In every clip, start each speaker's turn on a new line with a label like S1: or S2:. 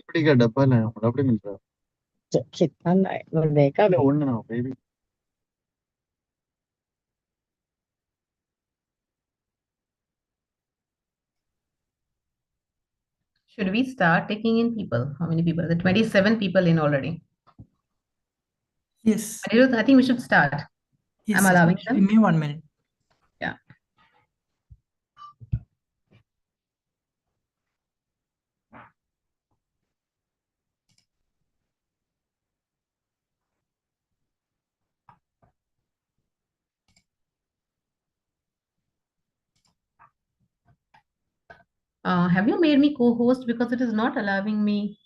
S1: लकड़ी का डब्बा लाया हूँ, रबड़ी मिल रहा है।
S2: कितना देखा
S1: अरे ओढ़ना ना baby.
S3: Should we start taking in people? How many people? The 27 people in already.
S4: Yes,
S3: Anirudh, I think we should start. I'm
S4: yes, yes.
S3: allowing
S4: Give
S3: them.
S4: me 1 minute.
S3: Yeah. Have you made me co-host because it is not allowing me?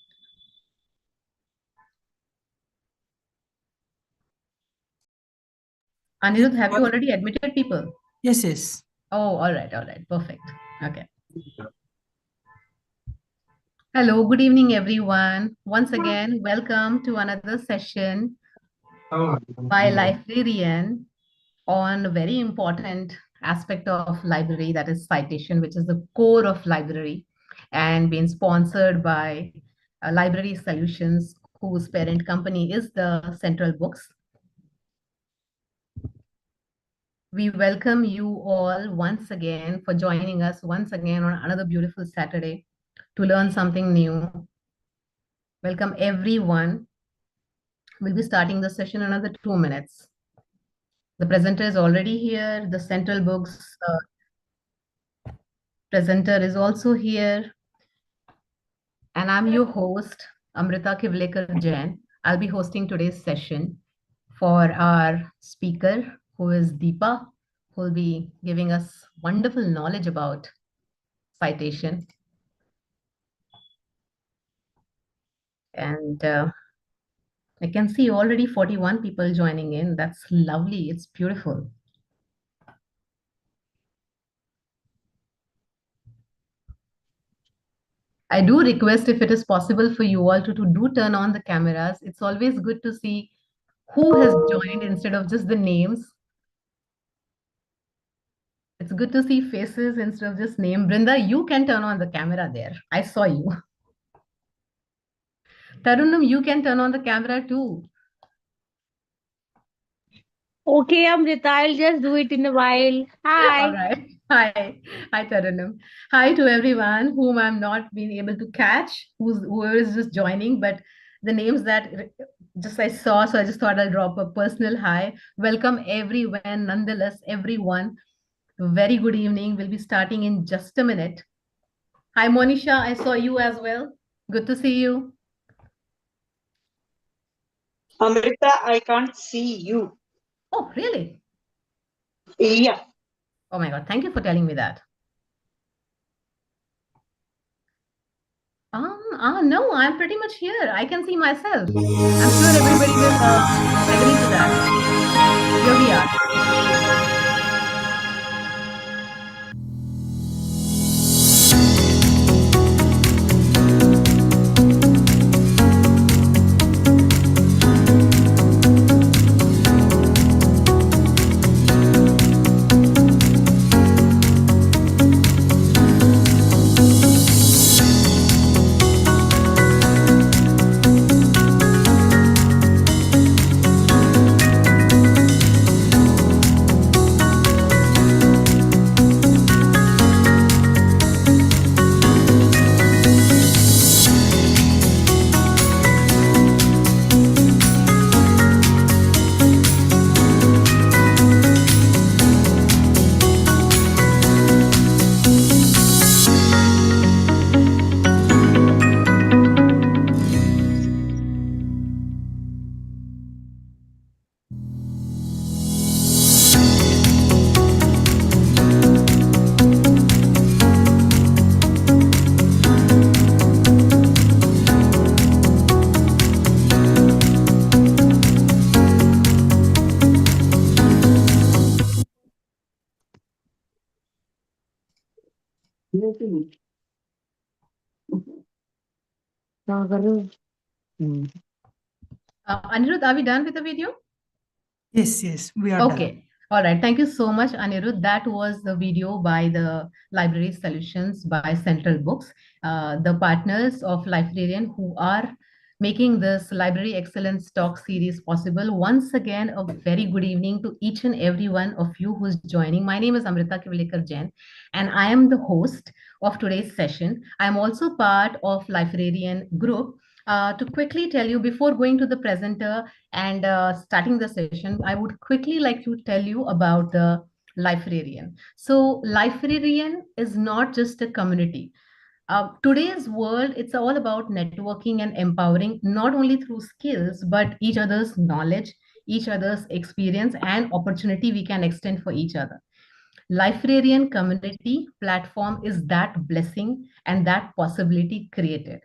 S3: Anirudh, have you already admitted people?
S4: Yes, yes.
S3: Oh, all right, perfect. Okay. Hello, good evening, everyone. Once again, welcome to another session by Librarian on a very important aspect of library, that is citation, which is the core of library, and being sponsored by Library Solutions, whose parent company is the Central Books. We welcome you all once again for joining us once again on another beautiful Saturday to learn something new. Welcome everyone. We'll be starting the session in another 2 minutes. The presenter is already here. The Central Books presenter is also here. And I'm your host, Amrita Kivlekar Jain. I'll be hosting today's session for our speaker, who is Deepa, who will be giving us wonderful knowledge about citation. And I can see already 41 people joining in. That's lovely. It's beautiful. I do request if it is possible for you all to do turn on the cameras. It's always good to see who has joined instead of just the names. It's good to see faces instead of just name. Brinda, you can turn on the camera there. I saw you. Tarunam, you can turn on the camera too.
S2: Okay, Amrita, I'll just do it in a while. Hi.
S3: All right. Hi. Hi, Tarunam. Hi to everyone whom I'm not being able to catch, whoever is just joining, but the names that just I saw, so I just thought I'll drop a personal hi. Welcome everyone, nonetheless, everyone. Very good evening. We'll be starting in just a minute. Hi, Monisha. I saw you as well. Good to see you.
S5: Amrita, I can't see you.
S3: Oh, really?
S5: Yeah.
S3: Oh my God. Thank you for telling me that. No, I'm pretty much here. I can see myself. I'm sure everybody will agree to that. Here we are. Anirudh, are we done with the video?
S4: Yes, yes. We are done.
S3: Okay. All right. Thank you so much, Anirudh. That was the video by the Library Solutions by Central Books, the partners of Librarian who are making this Library Excellence Talk series possible. Once again, a very good evening to each and every one of you who's joining. My name is Amrita Kivalekar Jain, and I am the host of today's session. I'm also part of Librarian group. To quickly tell you before going to the presenter and starting the session, I would quickly like to tell you about the Librarian. So, Librarian is not just a community. Today's world, it's all about networking and empowering, not only through skills, but each other's knowledge, each other's experience, and opportunity we can extend for each other. Librarian community platform is that blessing and that possibility created.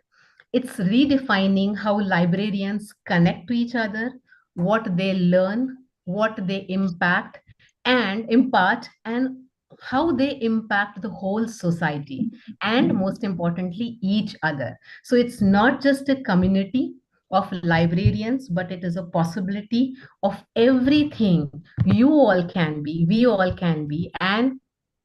S3: It's redefining how librarians connect to each other, what they learn, what they impact and impart, and how they impact the whole society, and most importantly, each other. So it's not just a community of librarians, but it is a possibility of everything you all can be, we all can be, and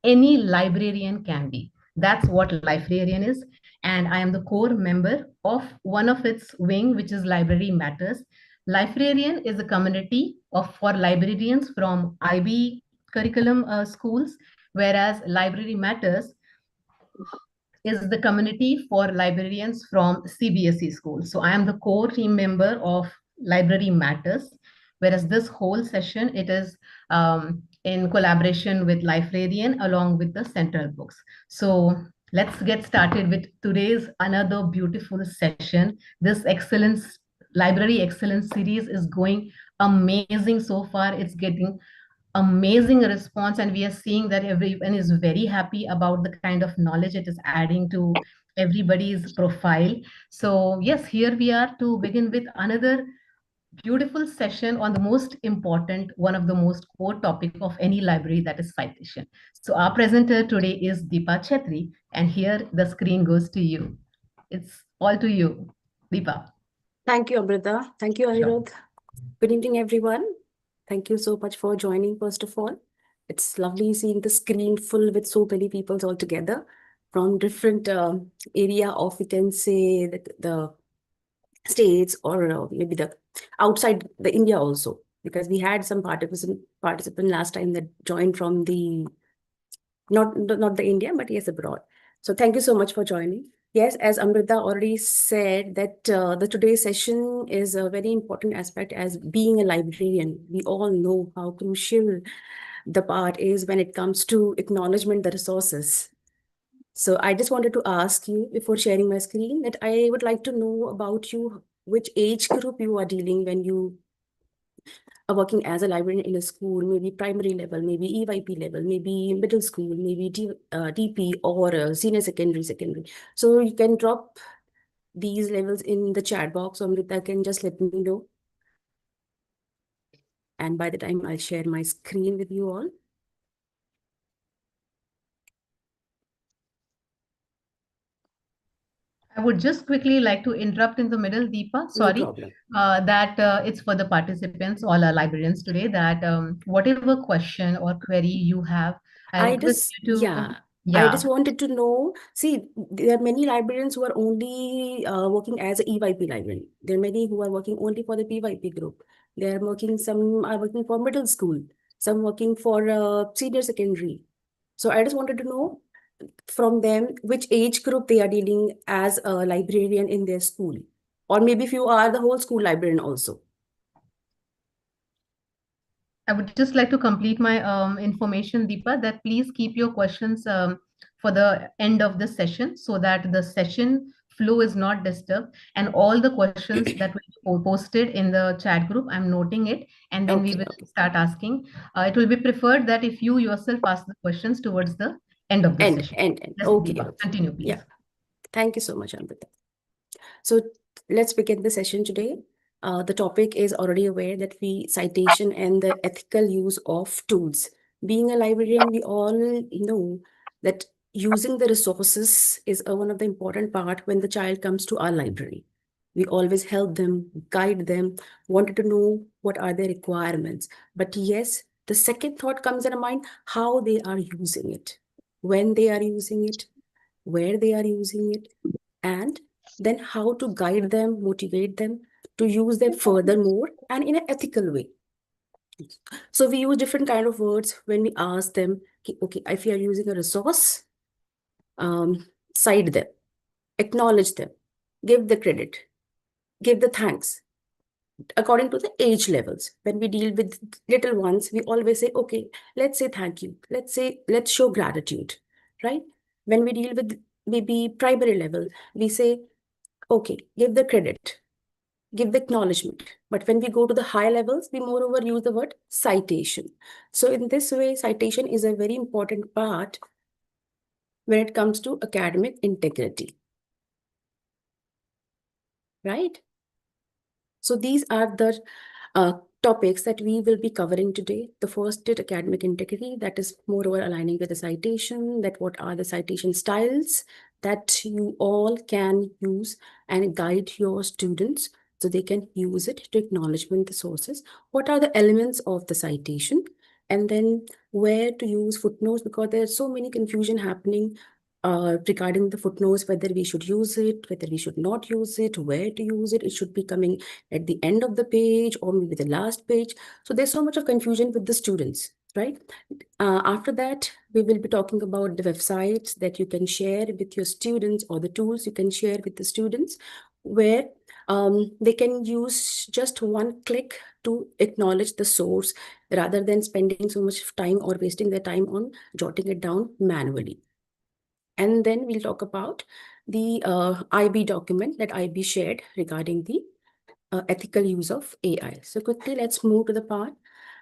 S3: any librarian can be. That's what librarian is. And I am the core member of one of its wing, which is Library Matters. Librarian is a community of for librarians from IB curriculum schools, whereas Library Matters is the community for librarians from CBSE schools. So I am the core team member of Library Matters, whereas this whole session, it is in collaboration with Librarian along with the Central Books. So let's get started with today's another beautiful session. This excellence, Library Excellence series is going amazing so far. It's getting amazing response, and we are seeing that everyone is very happy about the kind of knowledge it is adding to everybody's profile. So yes, here we are to begin with another beautiful session on the most important, one of the most core topic of any library, that is citation. So our presenter today is Deepa Chetri, and here the screen goes to you. It's all to you, Deepa.
S4: Thank you, Amrita. Thank you,
S3: Sure.
S4: Anirudh. Good evening, everyone. Thank you so much for joining, first of all. It's lovely seeing the screen full with so many people all together from different area of, we can say, the states, or maybe the outside the India also, because we had some participant last time that joined from the not the India, but yes, abroad. So thank you so much for joining. Yes, as Amrita already said, that the today's session is a very important aspect as being a librarian. We all know how crucial the part is when it comes to acknowledgement the resources. So I just wanted to ask you before sharing my screen that I would like to know about you, which age group you are dealing when you are working as a librarian in a school, maybe primary level, maybe EYP level, maybe middle school, maybe DP, or senior secondary. So you can drop these levels in the chat box, or Amrita can just let me know. And by the time I'll share my screen with you all.
S3: I would just quickly like to interrupt in the middle, Deepa.
S4: No
S3: Sorry,
S4: problem.
S3: that it's for the participants, all our librarians today, that whatever question or query you have, I request you to,
S4: I just wanted to know, see, there are many librarians who are only working as a EYP librarian. There are many who are working only for the PYP group. Some are working for middle school, some working for senior secondary. So I just wanted to know from them which age group they are dealing as a librarian in their school. Or maybe if you are the whole school librarian also.
S3: I would just like to complete my information, Deepa, that please keep your questions for the end of the session so that the session flow is not disturbed. And all the questions that will be posted in the chat group, I'm noting it, and then we will start asking. It will be preferred that if you yourself ask the questions towards the end of the session. Yes,
S4: Okay.
S3: Deepa, continue, please.
S4: Yeah. Thank you so much, Amrita. So let's begin the session today. The topic is already aware that citation and the ethical use of tools. Being a librarian, we all know that using the resources is one of the important part when the child comes to our library. We always help them, guide them, wanted to know what are their requirements. But yes, The second thought comes in mind, how they are using it, when they are using it, where they are using it, and then how to guide them, motivate them to use them furthermore and in an ethical way. So we use different kind of words when we ask them, okay, if you are using a resource, cite them, acknowledge them, give the credit, give the thanks according to the age levels. When we deal with little ones, we always say, okay, let's say thank you. Let's show gratitude, right? When we deal with maybe primary level, we say, okay, give the credit, give the acknowledgement. But when we go to the high levels, we moreover use the word citation. So in this way, citation is a very important part when it comes to academic integrity, right? So these are the topics that we will be covering today. The first is academic integrity, that is moreover aligning with the citation, that what are the citation styles that you all can use and guide your students so they can use it to acknowledgement the sources. What are the elements of the citation? And then where to use footnotes, because there's so many confusion happening regarding the footnotes, whether we should use it, whether we should not use it, where to use it. It should be coming at the end of the page or maybe the last page. So there's so much of confusion with the students, right? After that, we will be talking about the websites that you can share with your students or the tools you can share with the students where they can use just one click to acknowledge the source rather than spending so much time or wasting their time on jotting it down manually. And then we'll talk about the IB document that IB shared regarding the ethical use of AI. So quickly, let's move to the part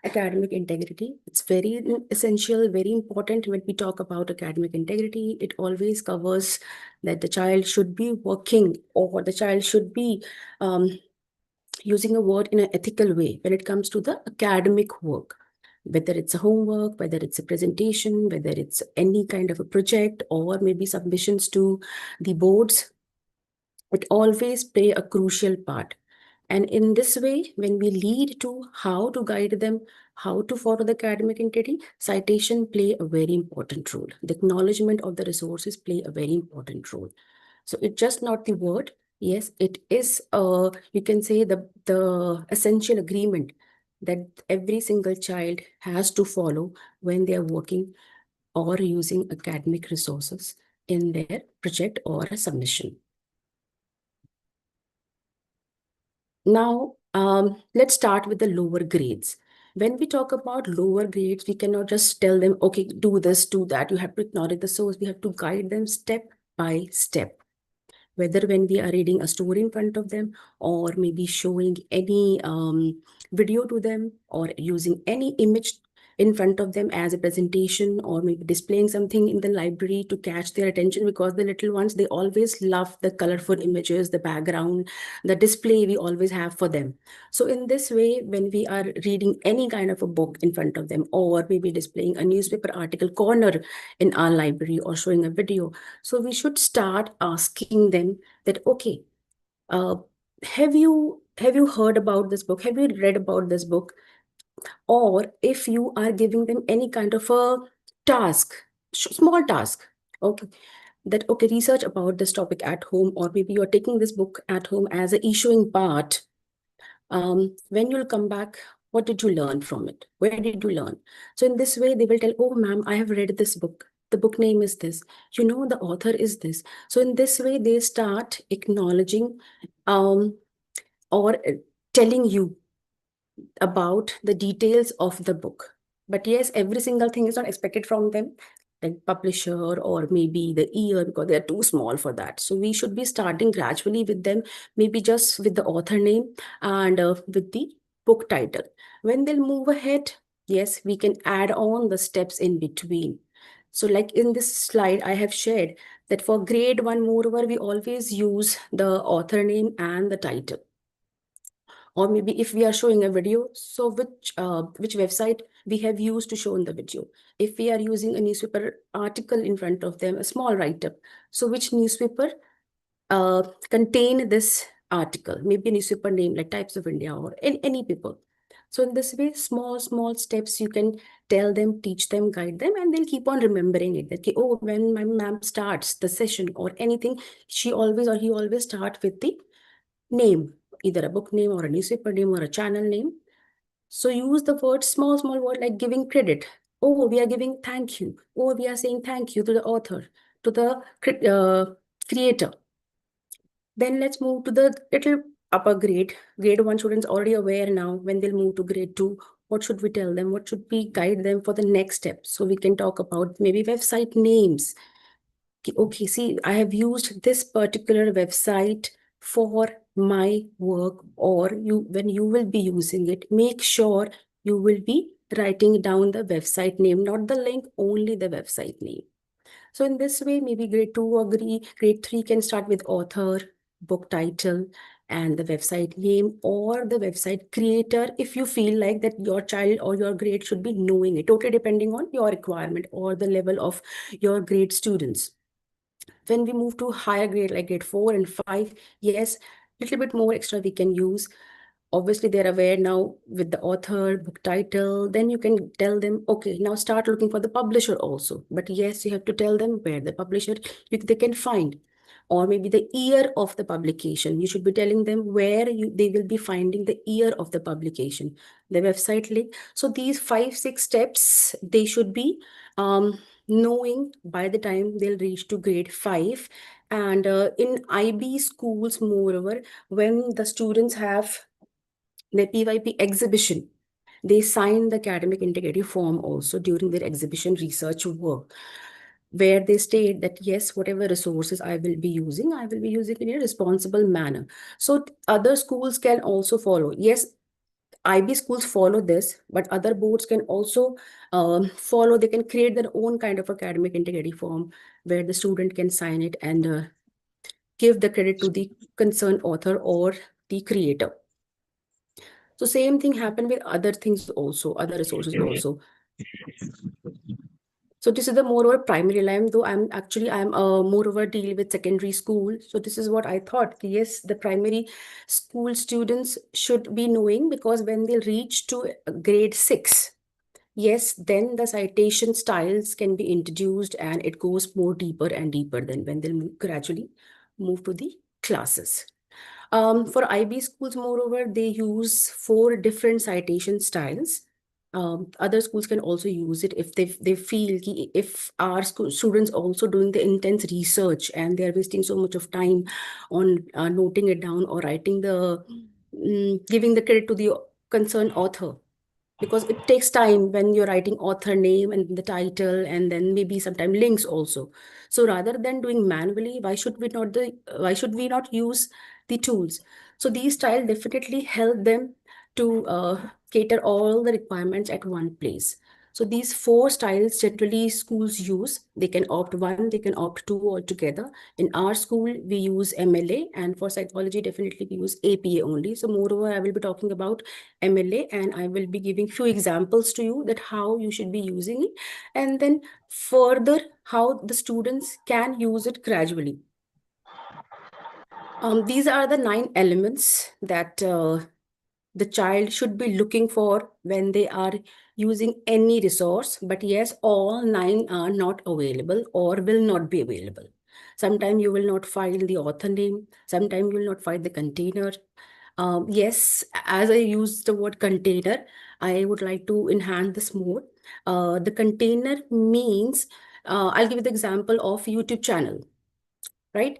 S4: academic integrity. It's very essential, very important when we talk about academic integrity. It always covers that the child should be working or the child should be using a word in an ethical way when it comes to the academic work. Whether it's a homework, whether it's a presentation, whether it's any kind of a project or maybe submissions to the boards, it always play a crucial part. And in this way, when we lead to how to guide them, how to follow the academic integrity, citation play a very important role. The acknowledgement of the resources play a very important role. So it's just not the word. Yes, it is, you can say the essential agreement that every single child has to follow when they are working or using academic resources in their project or a submission. Now, let's start with the lower grades. When we talk about lower grades, we cannot just tell them, okay, do this, do that. You have to acknowledge the source. We have to guide them step by step. Whether when we are reading a story in front of them or maybe showing any video to them or using any image in front of them as a presentation or maybe displaying something in the library to catch their attention, because the little ones, they always love the colorful images, the background, the display we always have for them. So in this way, when we are reading any kind of a book in front of them or maybe displaying a newspaper article corner in our library or showing a video, so we should start asking them that, okay, have you heard about this book? Have you read about this book? Or if you are giving them any kind of a task, small task, okay, that, okay, research about this topic at home, or maybe you're taking this book at home as a issuing part. When you'll come back, what did you learn from it? Where did you learn? So in this way, they will tell, oh, ma'am, I have read this book. The book name is this. You know, the author is this. So in this way, they start acknowledging or telling you about the details of the book. But yes, every single thing is not expected from them, like publisher or maybe the year, because they're too small for that. So we should be starting gradually with them, maybe just with the author name and with the book title. When they'll move ahead, yes, we can add on the steps in between. So like in this slide, I have shared that for grade 1, moreover, we always use the author name and the title. Or maybe if we are showing a video, so which website we have used to show in the video. If we are using a newspaper article in front of them, a small write-up, so which newspaper contain this article, maybe a newspaper name like Types of India or any paper. So in this way, small steps you can tell them, teach them, guide them, and they'll keep on remembering it. That, oh, when my ma'am starts the session or anything, she always or he always start with the name, either a book name or a newspaper name or a channel name. So use the word, small word like giving credit. Oh, we are giving thank you. Oh, we are saying thank you to the author, to the creator. Then let's move to the little upper grade. Grade 1 students already aware now. When they'll move to grade 2, what should we tell them? What should we guide them for the next step? So we can talk about maybe website names. Okay, see, I have used this particular website for my work, or when you will be using it, make sure you will be writing down the website name, not the link, only the website name. So in this way, maybe grade 2 agree, grade 3 can start with author, book title, and the website name or the website creator if you feel like that your child or your grade should be knowing it, totally depending on your requirement or the level of your grade students. When we move to higher grade like grade 4 and 5, yes, little bit more extra we can use. Obviously, they're aware now with the author, book title. Then you can tell them, okay, now start looking for the publisher also. But yes, you have to tell them where the publisher they can find, or maybe the year of the publication. You should be telling them where they will be finding the year of the publication, the website link. So these 5-6 steps they should be knowing by the time they'll reach to grade 5. And in IB schools, moreover, when the students have their PYP exhibition, they sign the academic integrity form also during their exhibition research work, where they state that, yes, whatever resources I will be using in a responsible manner. So other schools can also follow. Yes, IB schools follow this, but other boards can also follow. They can create their own kind of academic integrity form where the student can sign it and give the credit to the concerned author or the creator. So same thing happened with other things also, other resources also. So this is the moreover primary line, though I'm moreover deal with secondary school. So this is what I thought. Yes, the primary school students should be knowing, because when they reach to grade 6, yes, then the citation styles can be introduced and it goes more deeper and deeper than when they'll gradually move to the classes. For IB schools, moreover, they use 4 different citation styles. Other schools can also use it if they feel if our students also doing the intense research and they're wasting so much of time on noting it down or writing giving the credit to the concerned author, because it takes time when you're writing author name and the title and then maybe sometimes links also. So rather than doing manually, why should we not use the tools? So these styles definitely help them to cater all the requirements at one place. So these 4 styles generally schools use. They can opt 1, they can opt 2 altogether. In our school, we use MLA, and for psychology, definitely we use APA only. So moreover, I will be talking about MLA, and I will be giving few examples to you that how you should be using it, and then further how the students can use it gradually. These are the 9 elements that the child should be looking for when they are using any resource. But yes, all 9 are not available or will not be available. Sometimes you will not find the author name, sometimes you will not find the container. Yes, as I use the word container, I would like to enhance this more. The container means, I'll give you the example of YouTube channel, right?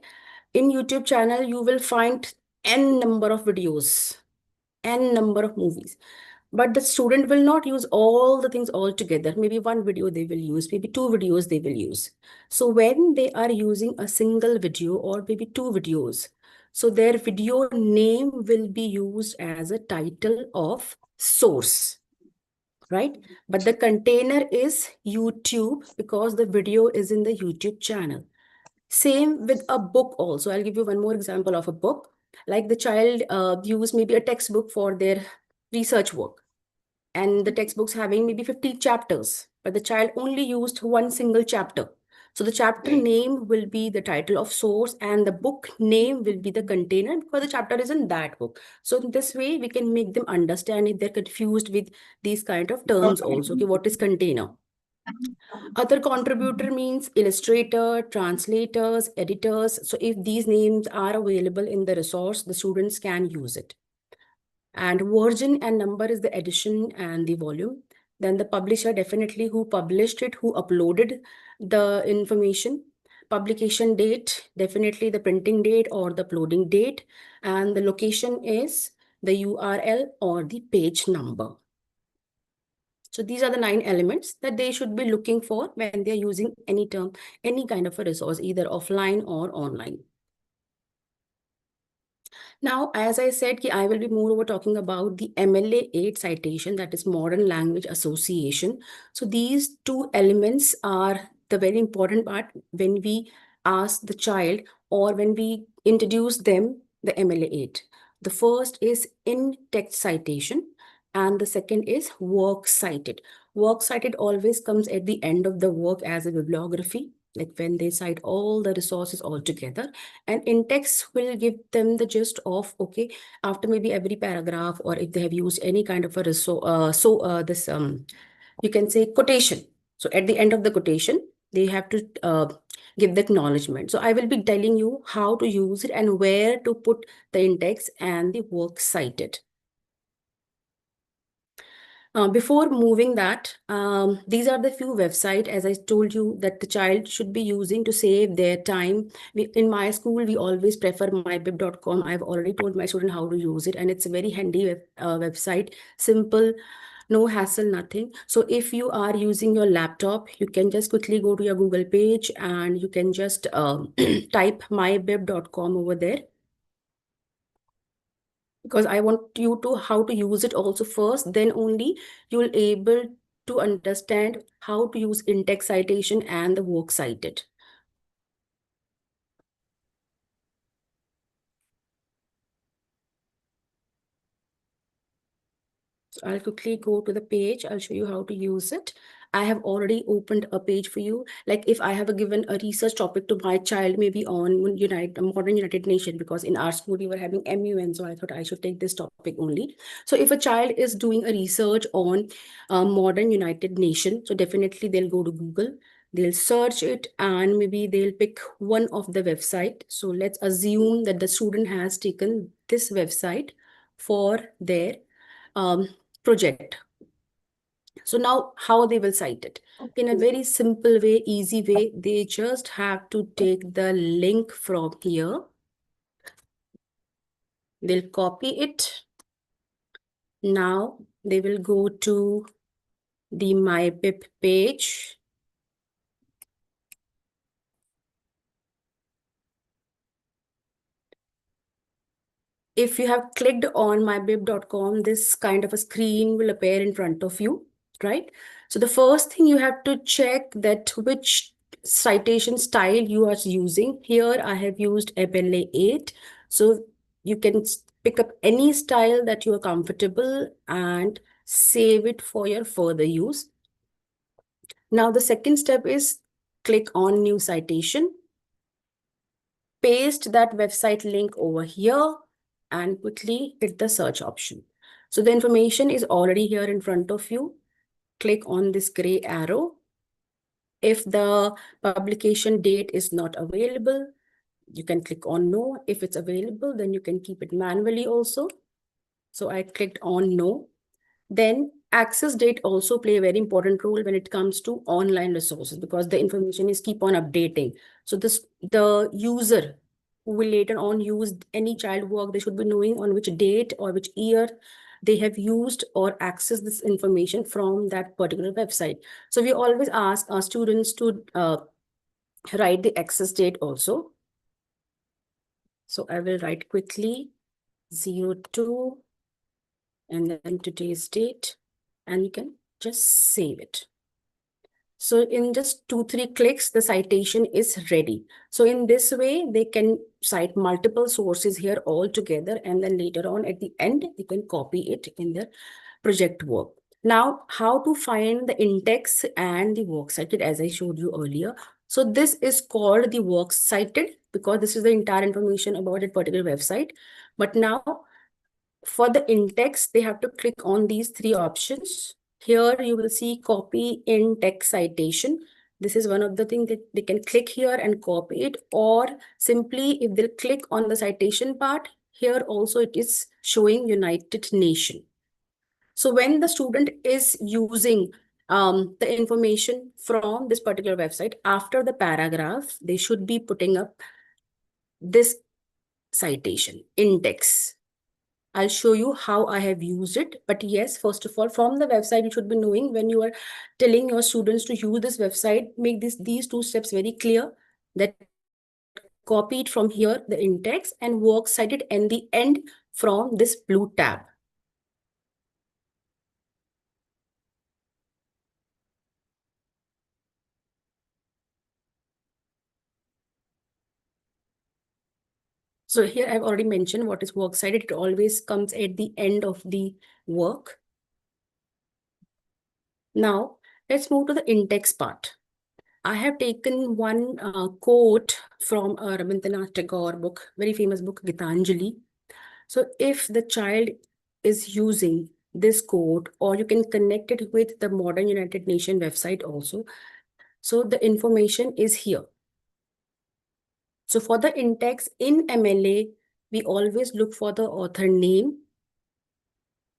S4: In YouTube channel, you will find n number of videos, n number of movies. But the student will not use all the things all together. Maybe one video they will use, maybe 2 videos they will use. So when they are using a single video or maybe 2 videos, so their video name will be used as a title of source, right? But the container is YouTube because the video is in the YouTube channel. Same with a book also. I'll give you one more example of a book. Like the child use maybe a textbook for their research work, and the textbook's having maybe 50 chapters, but the child only used one single chapter. So the chapter name will be the title of source and the book name will be the container because the chapter is in that book. So in this way, we can make them understand if they're confused with these kind of terms also. Okay, what is container? Other contributor means illustrator, translators, editors. So if these names are available in the resource, the students can use it. And version and number is the edition and the volume. Then the publisher, definitely who published it, who uploaded the information. Publication date, definitely the printing date or the uploading date. And the location is the URL or the page number. So these are the 9 elements that they should be looking for when they're using any term, any kind of a resource, either offline or online. Now, as I said, I will be moreover talking about the MLA 8 citation, that is Modern Language Association. So these 2 elements are the very important part when we ask the child or when we introduce them the MLA 8. The first is in-text citation and the second is work cited. Work cited always comes at the end of the work as a bibliography, like when they cite all the resources all together. And in-text will give them the gist of, okay, after maybe every paragraph, or if they have used any kind of a you can say quotation. So at the end of the quotation, they have to give the acknowledgement. So I will be telling you how to use it and where to put the in-text and the work cited. Before moving that, these are the few websites, as I told you, that the child should be using to save their time. In my school, we always prefer mybib.com. I've already told my student how to use it, and it's a very handy website, simple, no hassle, nothing. So if you are using your laptop, you can just quickly go to your Google page and you can just type mybib.com over there, because I want you to how to use it also first, then only you'll able to understand how to use in-text citation and the work cited. So I'll quickly go to the page. I'll show you how to use it. I have already opened a page for you. Like if I have given a research topic to my child, maybe on modern United Nation, because in our school we were having MUN, so I thought I should take this topic only. So if a child is doing a research on modern United Nation, so definitely they'll go to Google, they'll search it, and maybe they'll pick one of the website. So let's assume that the student has taken this website for their project. So now how they will cite it? In a very simple way, easy way, they just have to take the link from here. They'll copy it. Now they will go to the MyBib page. If you have clicked on mybib.com, this kind of a screen will appear in front of you, right? So the first thing you have to check that which citation style you are using. Here I have used MLA 8. So you can pick up any style that you are comfortable and save it for your further use. Now the second step is click on new citation. Paste that website link over here and quickly hit the search option. So the information is already here in front of you. Click on this gray arrow. If the publication date is not available, you can click on no. If it's available, then you can keep it manually also. So I clicked on no. Then access date also play a very important role when it comes to online resources, because the information is keep on updating. So the user who will later on use any child work, they should be knowing on which date or which year they have used or accessed this information from that particular website. So we always ask our students to write the access date also. So I will write quickly 02 and then today's date, and you can just save it. So in just 2-3 clicks, the citation is ready. So in this way, they can cite multiple sources here all together, and then later on at the end, they can copy it in their project work. Now, how to find the in-text and the works cited, as I showed you earlier. So this is called the works cited because this is the entire information about that particular website. But now for the in-text, they have to click on these three options. Here you will see copy in-text citation. This is one of the things that they can click here and copy it, or simply if they'll click on the citation part, here also it is showing United Nation. So when the student is using the information from this particular website, after the paragraph, they should be putting up this citation in-text. I'll show you how I have used it. But yes, first of all, from the website, you should be knowing when you are telling your students to use this website, make these two steps very clear, that copy it from here, the in-text, and works cited and the end from this blue tab. So here I've already mentioned what is works cited. It always comes at the end of the work. Now, let's move to the in-text part. I have taken one quote from a Rabindranath Tagore book, very famous book, Gitanjali. So if the child is using this quote, or you can connect it with the Modern United Nations website also. So the information is here. So for the in-text in MLA, we always look for the author name,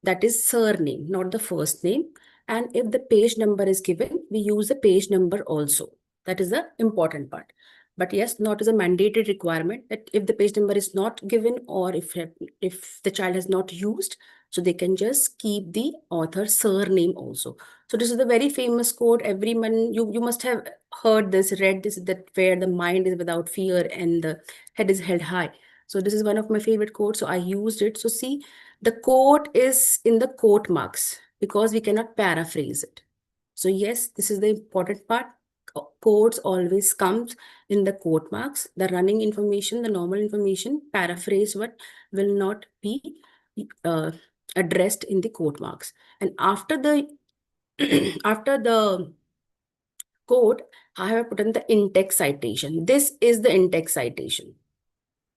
S4: that is surname, not the first name. And if the page number is given, we use the page number also. That is the important part. But yes, not as a mandated requirement that if the page number is not given, or if the child has not used, so they can just keep the author surname also. So this is the very famous quote. Everyone, you must have heard this, read this, that where the mind is without fear and the head is held high. So this is one of my favorite quotes. So I used it. So see, the quote is in the quote marks because we cannot paraphrase it. So yes, this is the important part. Quotes always comes in the quote marks. The running information, the normal information, paraphrase what will not be addressed in the quote marks. And after the after the quote, I have put in the in-text citation. This is the in-text citation.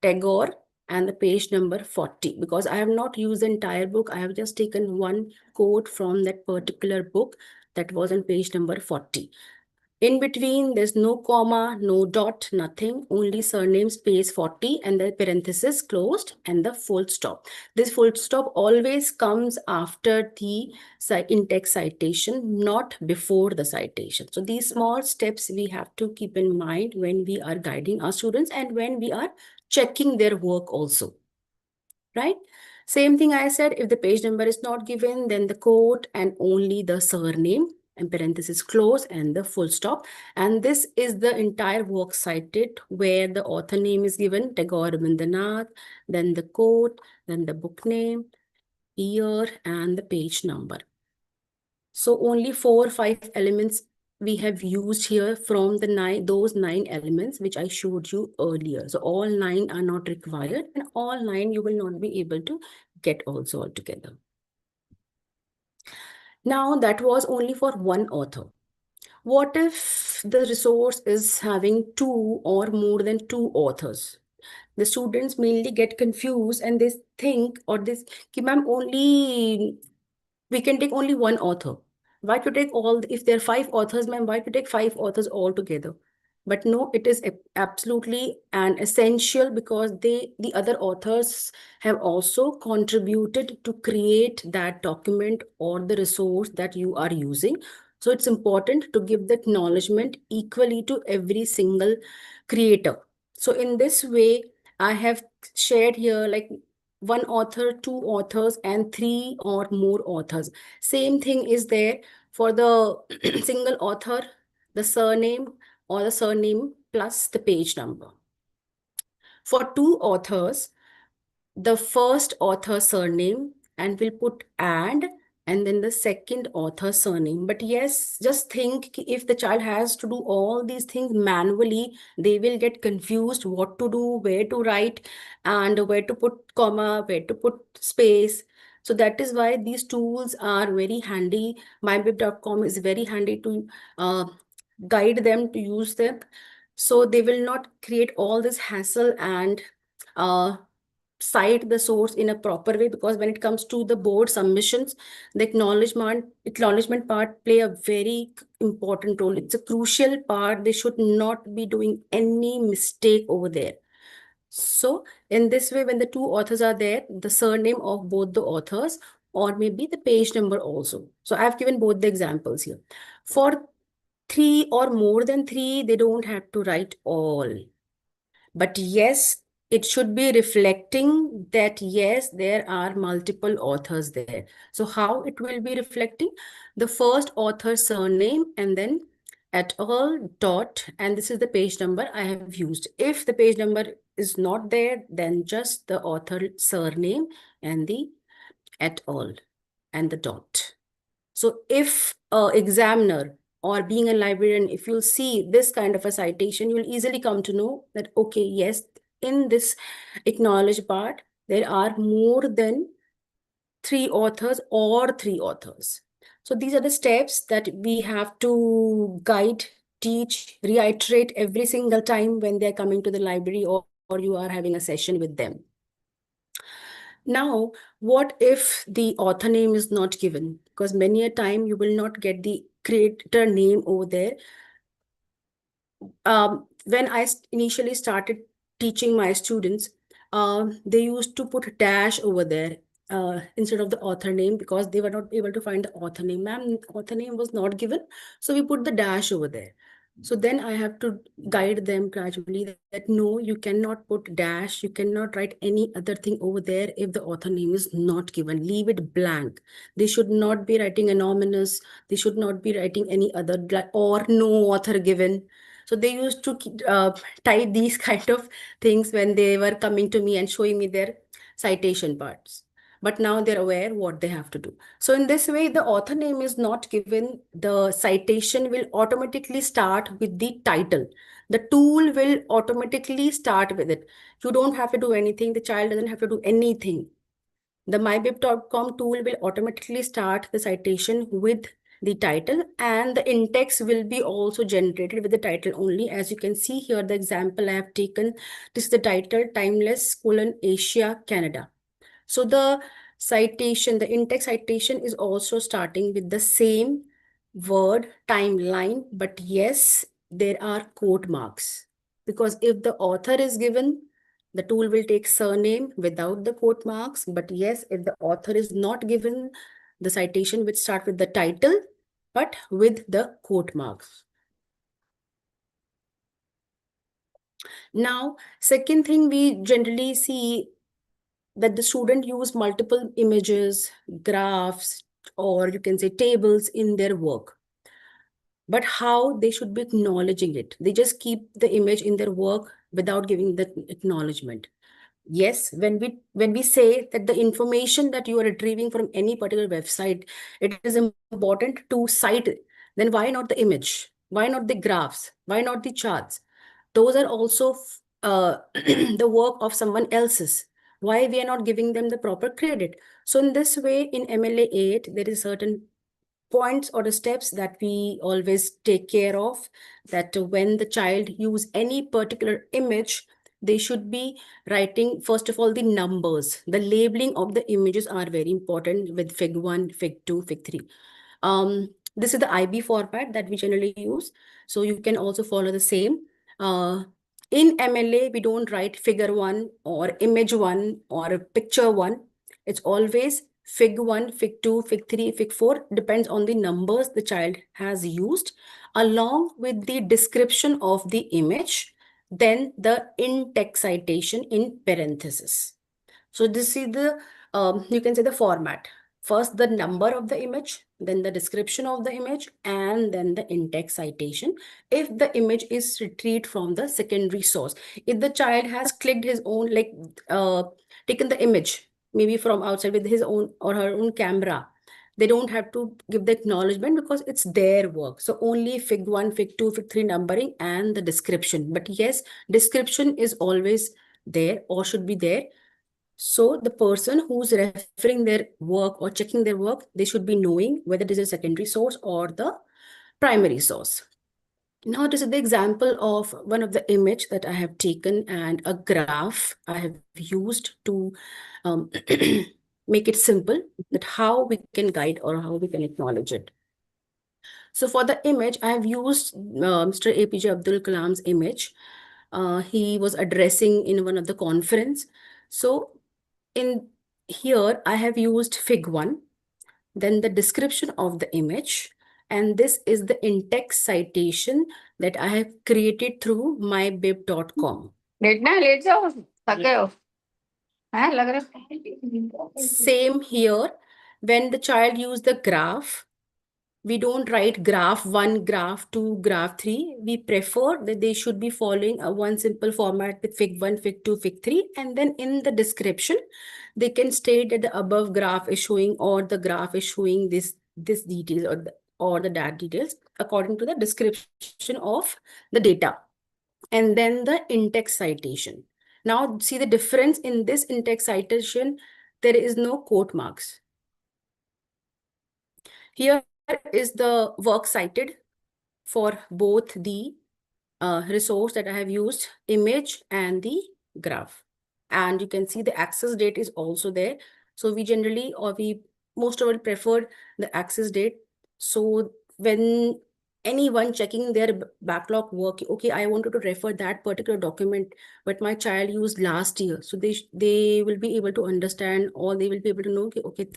S4: Tagore and the page number 40, because I have not used the entire book. I have just taken one quote from that particular book that was on page number 40. In between, there's no comma, no dot, nothing, only surname space 40 and the parenthesis closed and the full stop. This full stop always comes after the in-text citation, not before the citation. So these small steps we have to keep in mind when we are guiding our students and when we are checking their work also, right? Same thing I said, if the page number is not given, then the quote and only the surname and parenthesis close and the full stop. And this is the entire work cited where the author name is given, Tagore Rabindranath, then the quote, then the book name, year, and the page number. So only 4 or 5 elements we have used here from the those 9 elements which I showed you earlier. So all 9 are not required, and all 9 you will not be able to get also altogether. Now that was only for one author. What if the resource is having 2 or more than 2 authors? The students mainly get confused and they think, or this, ma'am, only we can take only one author. Why to take all, if there are 5 authors, ma'am, why to take 5 authors all together? But no, it is absolutely an essential because the other authors have also contributed to create that document or the resource that you are using. So it's important to give that acknowledgement equally to every single creator. So in this way, I have shared here like 1 author, 2 authors, and 3 or more authors. Same thing is there for the single author, the surname or the surname plus the page number. For 2 authors, the first author surname and we'll put and then the second author surname. But yes, just think if the child has to do all these things manually, they will get confused what to do, where to write, and where to put comma, where to put space. So that is why these tools are very handy. Mybib.com is very handy to guide them to use them, so they will not create all this hassle and cite the source in a proper way. Because when it comes to the board submissions, the acknowledgement part play a very important role. It's a crucial part. They should not be doing any mistake over there. So in this way, when the two authors are there, the surname of both the authors, or maybe the page number also. So I've given both the examples here. For 3 or more than 3, they don't have to write all. But yes, it should be reflecting that, yes, there are multiple authors there. So how it will be reflecting? The first author's surname and then et al. Dot, and this is the page number I have used. If the page number is not there, then just the author surname and the et al. And the dot. So if a examiner or being a librarian, if you'll see this kind of a citation, you'll easily come to know that, okay, yes, in this acknowledged part, there are more than 3 authors or 3 authors. So these are the steps that we have to guide, teach, reiterate every single time when they're coming to the library or you are having a session with them. Now, what if the author name is not given? Because many a time you will not get the creator name over there. When I initially started teaching my students, they used to put dash over there instead of the author name, because they were not able to find the author name. Ma'am, author name was not given, so we put the dash over there. So then I have to guide them gradually that no, you cannot put dash, you cannot write any other thing over there if the author name is not given. Leave it blank. They should not be writing anonymous. They should not be writing any other or no author given. So they used to type these kind of things when they were coming to me and showing me their citation parts. But now they're aware what they have to do. So in this way, the author name is not given. The citation will automatically start with the title. The tool will automatically start with it. You don't have to do anything. The child doesn't have to do anything. The mybib.com tool will automatically start the citation with the title, and the index will be also generated with the title only. As you can see here, the example I have taken, this is the title, Timeless, Asia, Canada. So the citation, the index citation is also starting with the same word timeline, but yes, there are quote marks. Because if the author is given, the tool will take surname without the quote marks. But yes, if the author is not given, the citation will start with the title, but with the quote marks. Now, second thing we generally see that the student use multiple images, graphs, or you can say tables in their work. But how they should be acknowledging it? They just keep the image in their work without giving the acknowledgement. Yes, when we say that the information that you are retrieving from any particular website, it is important to cite it, then why not the image? Why not the graphs? Why not the charts? Those are also the work of someone else's. Why we are not giving them the proper credit? So in this way, in MLA 8, there is certain points or the steps that we always take care of, that when the child use any particular image, they should be writing, first of all, the numbers. The labeling of the images are very important with Fig 1, Fig 2, Fig 3. This is the IB format that we generally use. So you can also follow the same. In MLA, we don't write figure 1 or image 1 or picture 1. It's always Fig 1, Fig 2, Fig 3, Fig 4, depends on the numbers the child has used, along with the description of the image, then the in-text citation in parenthesis. So this is the, you can say the format. First, the number of the image, then the description of the image, and then the in-text citation. If the image is retrieved from the secondary source, if the child has clicked his own, like taken the image, maybe from outside with his own or her own camera, they don't have to give the acknowledgement because it's their work. So only Fig 1, Fig 2, Fig 3 numbering and the description. But yes, description is always there or should be there. So the person who's referring their work or checking their work, they should be knowing whether this is a secondary source or the primary source. Now this is the example of one of the image that I have taken and a graph I have used to make it simple that how we can guide or how we can acknowledge it. So for the image, I have used Mr. APJ Abdul Kalam's image. He was addressing in one of the conference. So in here, I have used Fig 1, then the description of the image, and this is the in-text citation that I have created through mybib.com.
S6: लेट जाओ थके हो हैं लग रहा है
S4: Same here, when the child used the graph, we don't write graph 1, graph 2, graph 3. We prefer that they should be following a one simple format with Fig 1, Fig 2, Fig 3. And then in the description, they can state that the above graph is showing or the graph is showing this details or the that details according to the description of the data. And then the in-text citation. Now see the difference in this in-text citation, there is no quote marks. Here is the work cited for both the resource that I have used, image and the graph. And you can see the access date is also there. So we generally, or we most of it prefer the access date. So when anyone checking their backlog work, okay, I wanted to refer that particular document, but my child used last year. So they will be able to understand, or they will be able to know, okay,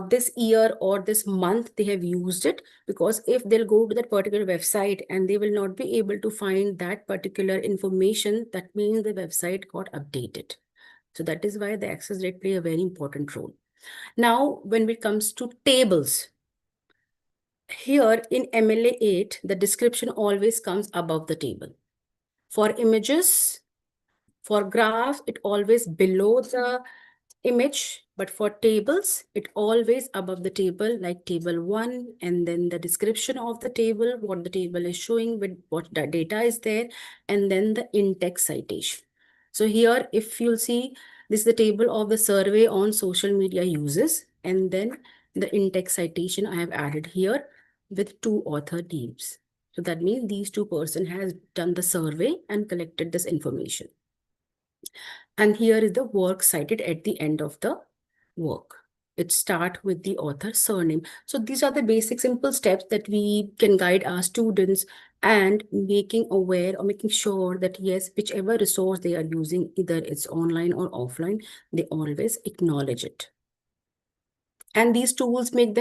S4: this year or this month they have used it, because if they'll go to that particular website and they will not be able to find that particular information, that means the website got updated. So that is why the access date play a very important role. Now, when it comes to tables, here in MLA 8, the description always comes above the table. For images, for graphs, it always below the image, but for tables, it always above the table, like table 1, and then the description of the table, what the table is showing, with what the data is there, and then the in-text citation. So here, if you'll see, this is the table of the survey on social media uses, and then the in-text citation I have added here with 2 author names. So that means these 2 person has done the survey and collected this information. And here is the work cited at the end of the work. It starts with the author's surname. So these are the basic simple steps that we can guide our students and making aware or making sure that yes, whichever resource they are using, either it's online or offline, they always acknowledge it. And these tools make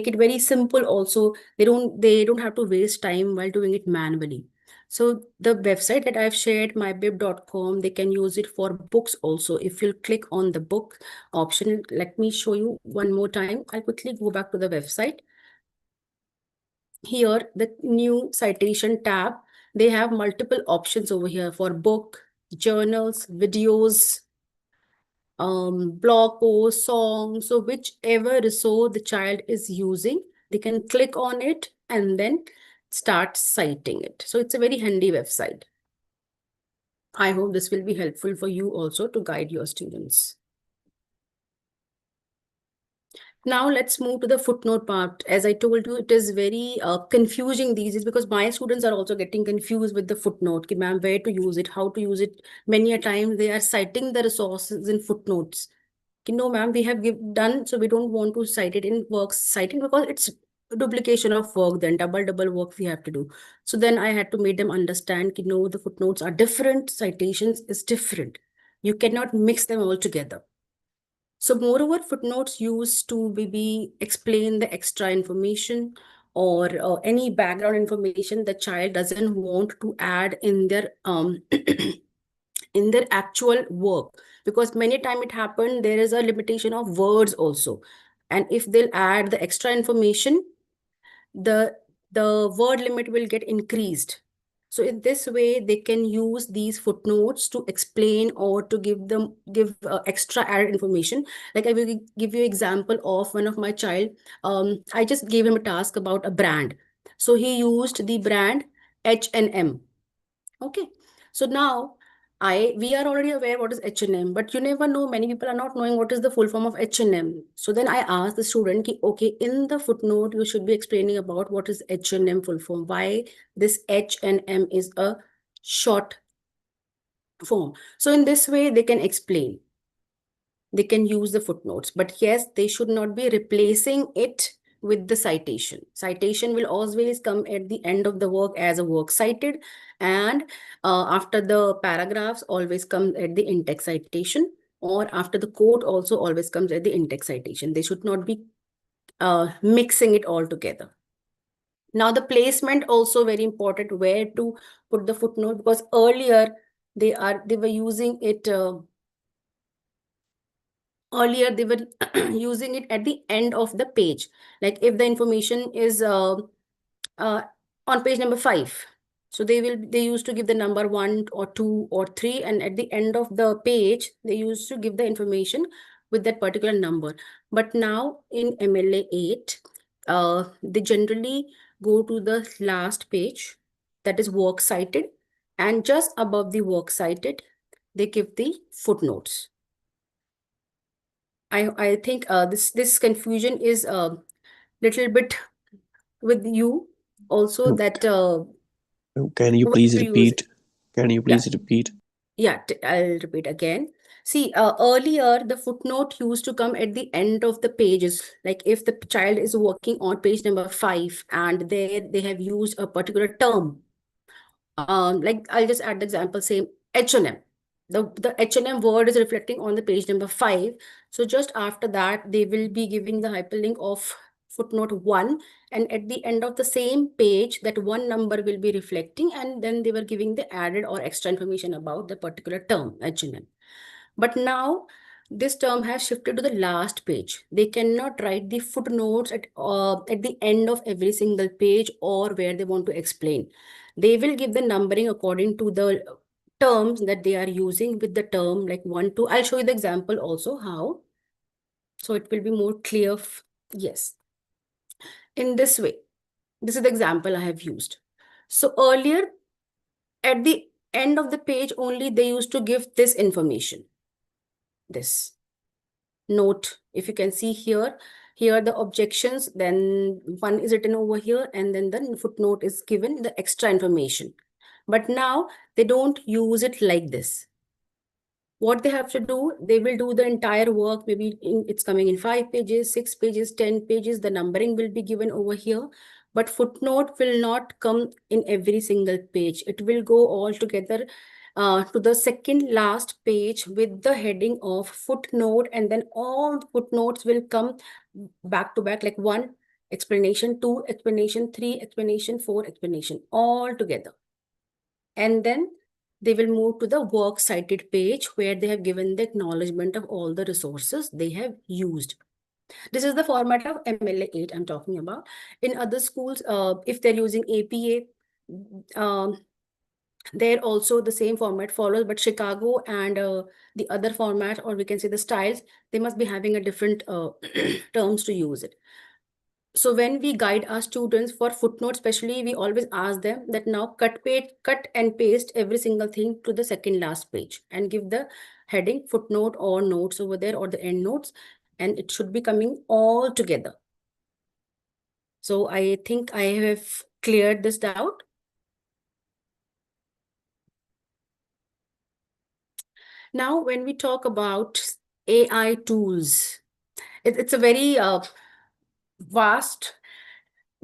S4: it very simple also. They don't have to waste time while doing it manually. So the website that I've shared, mybib.com, they can use it for books also. If you'll click on the book option, let me show you one more time. I'll quickly go back to the website. Here, the new citation tab, they have multiple options over here for book, journals, videos, blog post, song. So whichever resource the child is using, they can click on it and then start citing it. So it's a very handy website. I hope this will be helpful for you also to guide your students. Now let's move to the footnote part. As I told you, it is very confusing these days because my students are also getting confused with the footnote. Ma'am, where to use it, how to use it. Many a time they are citing the resources in footnotes. No, ma'am, we have done, so we don't want to cite it in works citing because it's duplication of work, then double work we have to do. So then I had to make them understand, no, the footnotes are different, citations is different. You cannot mix them all together. So moreover, footnotes used to maybe explain the extra information or any background information the child doesn't want to add in their in their actual work, because many time it happened there is a limitation of words also, and if they'll add the extra information, the word limit will get increased. So in this way they can use these footnotes to explain or to give extra added information. Like I will give you example of one of my child. I just gave him a task about a brand, so he used the brand H&M. Okay, so now we are already aware what is H&M, but you never know. Many people are not knowing what is the full form of H&M. So then I asked the student, okay, in the footnote, you should be explaining about what is H&M full form, why this H&M is a short form. So in this way, they can explain. They can use the footnotes, but yes, they should not be replacing it with the citation. Citation will always come at the end of the work as a work cited, and after the paragraphs always come at the in-text citation, or after the quote also always comes at the in-text citation. They should not be mixing it all together. Now the placement also very important, where to put the footnote, because earlier they were using it earlier they were using it at the end of the page. Like if the information is on page number 5, so they used to give the number 1 or 2 or 3, and at the end of the page they used to give the information with that particular number. But now in MLA 8, they generally go to the last page, that is work cited, and just above the work cited they give the footnotes. I think this confusion is a little bit with you also, that
S7: Can you
S4: when
S7: please
S4: to use it.
S7: repeat? Can you please repeat?
S4: Yeah, I'll repeat again. See, earlier the footnote used to come at the end of the pages. Like if the child is working on page number 5 and there they have used a particular term. Like I'll just add the example, say H&M. The H&M word is reflecting on the page number 5. So just after that, they will be giving the hyperlink of footnote 1, and at the end of the same page, that one number will be reflecting, and then they were giving the added or extra information about the particular term H&M. But now this term has shifted to the last page. They cannot write the footnotes at the end of every single page or where they want to explain. They will give the numbering according to the terms that they are using, with the term like 1, 2. I'll show you the example also how. So it will be more clear. Yes. In this way, this is the example I have used. So earlier, at the end of the page only, they used to give this information. This note, if you can see here the objections, then one is written over here, and then the footnote is given the extra information. But now they don't use it like this. What they have to do, they will do the entire work. Maybe it's coming in 5 pages, 6 pages, 10 pages. The numbering will be given over here, but footnote will not come in every single page. It will go all together to the second last page with the heading of footnote, and then all the footnotes will come back to back, like 1 explanation, 2 explanation, 3 explanation, 4 explanation, all together. And then they will move to the works cited page, where they have given the acknowledgement of all the resources they have used. This is the format of MLA 8 I'm talking about. In other schools, if they're using APA, there also the same format follows, but Chicago and the other format, or we can say the styles, they must be having a different terms to use it. So when we guide our students for footnotes, especially, we always ask them that now cut and paste every single thing to the second last page and give the heading footnote or notes over there, or the end notes, and it should be coming all together. So I think I have cleared this doubt. Now, when we talk about AI tools, it's a very vast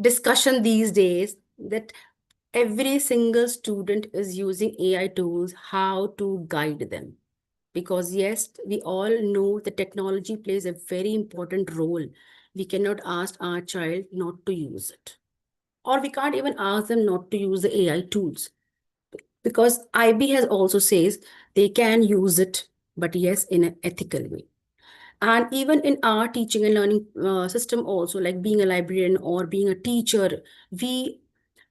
S4: discussion these days, that every single student is using AI tools, how to guide them. Because yes, we all know the technology plays a very important role. We cannot ask our child not to use it. Or we can't even ask them not to use the AI tools. Because IB has also says they can use it, but yes, in an ethical way. And even in our teaching and learning system also, like being a librarian or being a teacher, we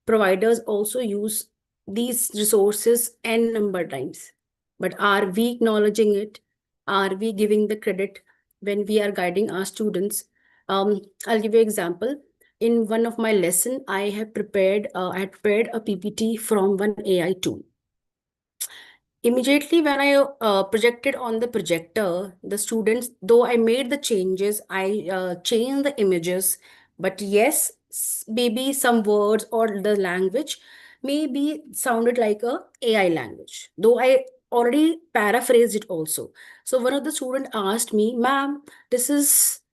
S4: providers also use these resources n number times. But are we acknowledging it? Are we giving the credit when we are guiding our students? I'll give you an example. In one of my lesson, I had prepared a PPT from one AI tool. Immediately when I projected on the projector, the students, though I made the changes, I changed the images, but yes, maybe some words or the language maybe sounded like a AI language, though I already paraphrased it also. So one of the student asked me, ma'am, this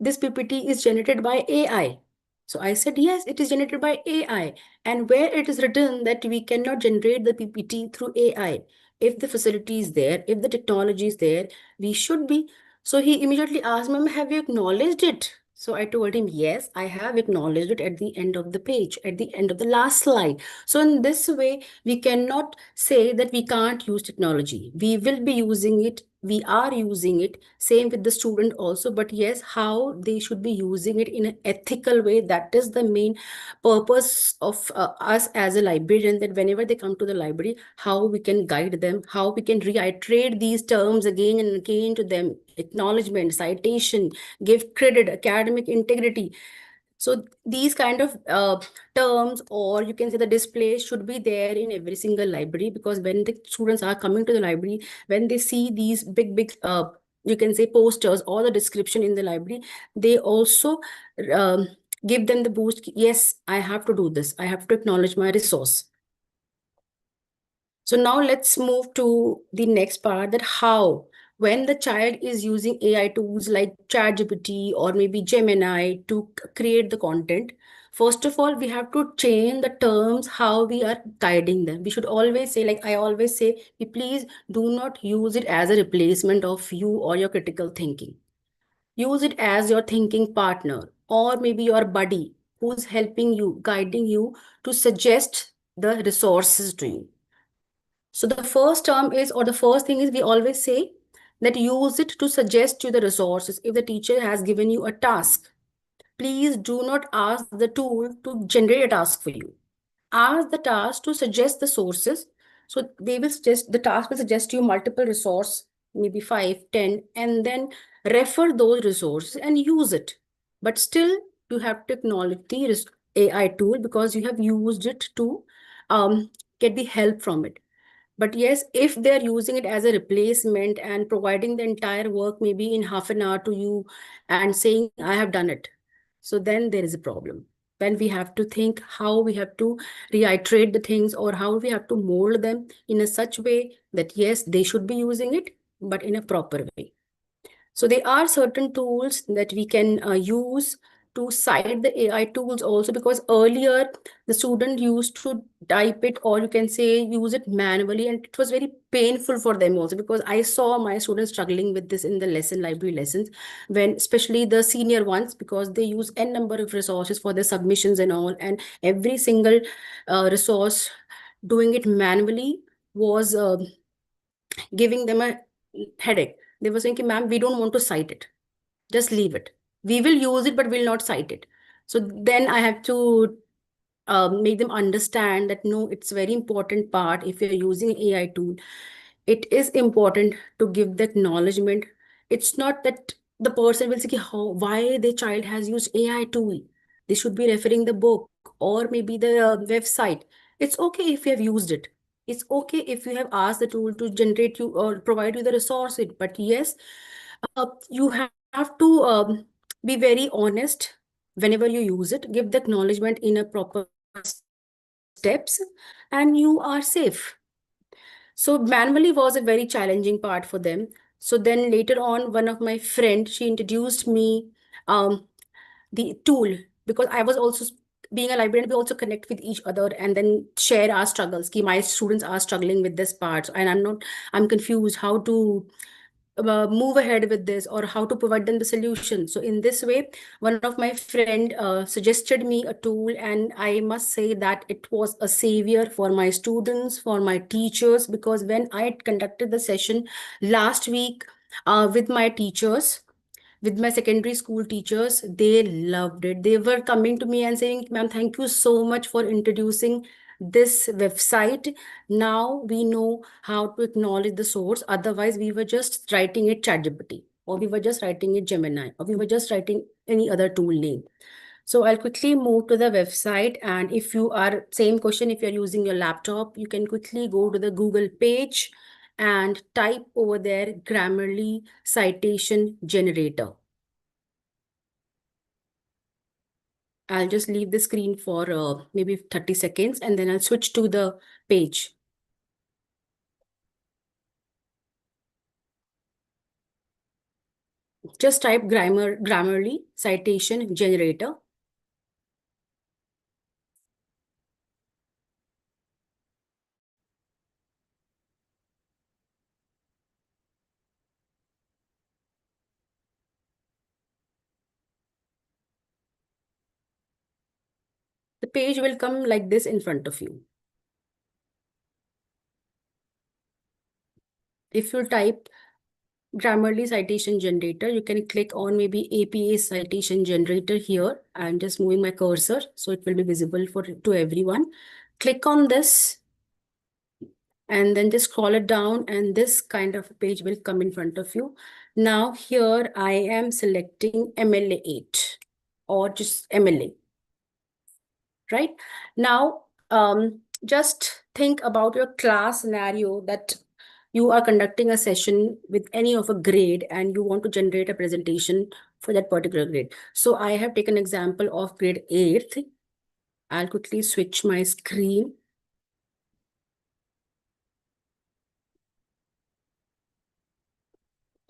S4: PPT is generated by AI. So I said, yes, it is generated by AI. And where it is written that we cannot generate the PPT through AI, if the facility is there, if the technology is there, we should be. So he immediately asked, ma'am, have you acknowledged it? So I told him, yes, I have acknowledged it at the end of the page, at the end of the last slide. So in this way, we cannot say that we can't use technology. We will be using it. We are using it. Same with the student also. But yes, how they should be using it in an ethical way. That is the main purpose of us as a librarian, that whenever they come to the library, how we can guide them, how we can reiterate these terms again and again to them: acknowledgement, citation, give credit, academic integrity. So these kind of terms, or you can say the display, should be there in every single library, because when the students are coming to the library, when they see these big you can say posters or the description in the library, they also um, give them the boost. Yes, I have to do this. I have to acknowledge my resource. So now let's move to the next part, that how, when the child is using AI tools like ChatGPT or maybe Gemini to create the content, first of all, we have to change the terms, how we are guiding them. We should always say, like I always say, please do not use it as a replacement of you or your critical thinking. Use it as your thinking partner, or maybe your buddy who's helping you, guiding you to suggest the resources to you. So the first term is, or the first thing is, we always say that use it to suggest you the resources. If the teacher has given you a task, please do not ask the tool to generate a task for you. Ask the task to suggest the sources. So they will suggest, the task will suggest you multiple resource, maybe 5, 10, and then refer those resources and use it. But still, you have to acknowledge the AI tool because you have used it to get the help from it. But yes, if they're using it as a replacement and providing the entire work maybe in half an hour to you and saying, I have done it, so then there is a problem. When we have to think how we have to reiterate the things, or how we have to mold them in a such way that yes, they should be using it, but in a proper way. So there are certain tools that we can use to cite the AI tools also, because earlier the student used to type it, or you can say use it manually, and it was very painful for them also, because I saw my students struggling with this in the library lessons, when especially the senior ones, because they use n number of resources for their submissions and all, and every single resource, doing it manually was giving them a headache. They were saying, ma'am, we don't want to cite it. Just leave it. We will use it, but we'll not cite it. So then I have to make them understand that no, it's a very important part. If you're using AI tool, it is important to give the acknowledgement. It's not that the person will say how, why the child has used AI tool. They should be referring the book or maybe the website. It's okay if you have used it. It's okay if you have asked the tool to generate you or provide you the resource. But yes, you have to be very honest whenever you use it. Give the acknowledgement in a proper steps, and you are safe. So manually was a very challenging part for them. So then later on, one of my friend, she introduced me the tool, because I was also being a librarian, we also connect with each other and then share our struggles. My students are struggling with this part, and I'm confused how to move ahead with this, or how to provide them the solution. So in this way, one of my friend suggested me a tool, and I must say that it was a savior for my students, for my teachers, because when I conducted the session last week with my teachers, with my secondary school teachers, they loved it. They were coming to me and saying, ma'am, thank you so much for introducing this website. Now we know how to acknowledge the source. Otherwise, we were just writing it ChatGPT, or we were just writing it Gemini, or we were just writing any other tool name. So I'll quickly move to the website. And if you are, same question, if you're using your laptop, you can quickly go to the Google page and type over there Grammarly citation generator. I'll just leave the screen for maybe 30 seconds and then I'll switch to the page. Just type Grammarly citation generator. The page will come like this in front of you. If you type Grammarly citation generator, you can click on maybe APA citation generator here. I'm just moving my cursor so it will be visible to everyone. Click on this and then just scroll it down and this kind of page will come in front of you. Now here I am selecting MLA 8 or just MLA. Right? Now, just think about your class scenario that you are conducting a session with any of a grade and you want to generate a presentation for that particular grade. So I have taken example of grade 8th. I'll quickly switch my screen.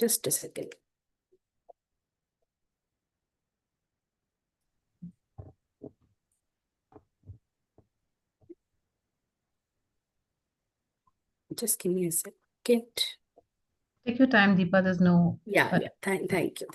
S4: Just a second. Just give me a second.
S3: Take your time, Deepa. There's no.
S4: Yeah. Thank you.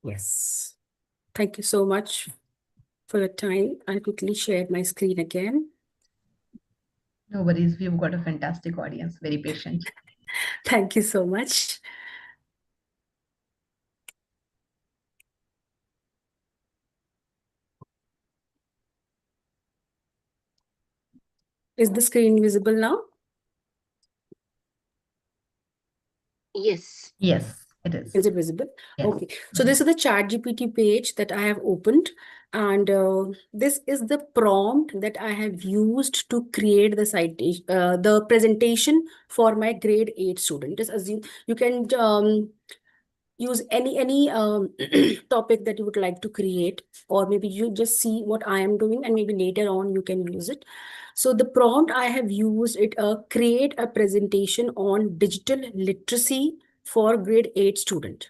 S4: Yes. Thank you so much for your time. I'll quickly share my screen again.
S3: No worries. We've got a fantastic audience, very patient.
S4: Thank you so much. Is the screen visible now?
S6: Yes.
S3: Yes, it is.
S4: Is it visible?
S3: Yes.
S4: Okay. So this is the ChatGPT page that I have opened. And this is the prompt that I have used to create the citation, the presentation for my grade 8 student. Just assume you can use any topic that you would like to create, or maybe you just see what I am doing and maybe later on you can use it. So the prompt I have used it, create a presentation on digital literacy for grade 8 student.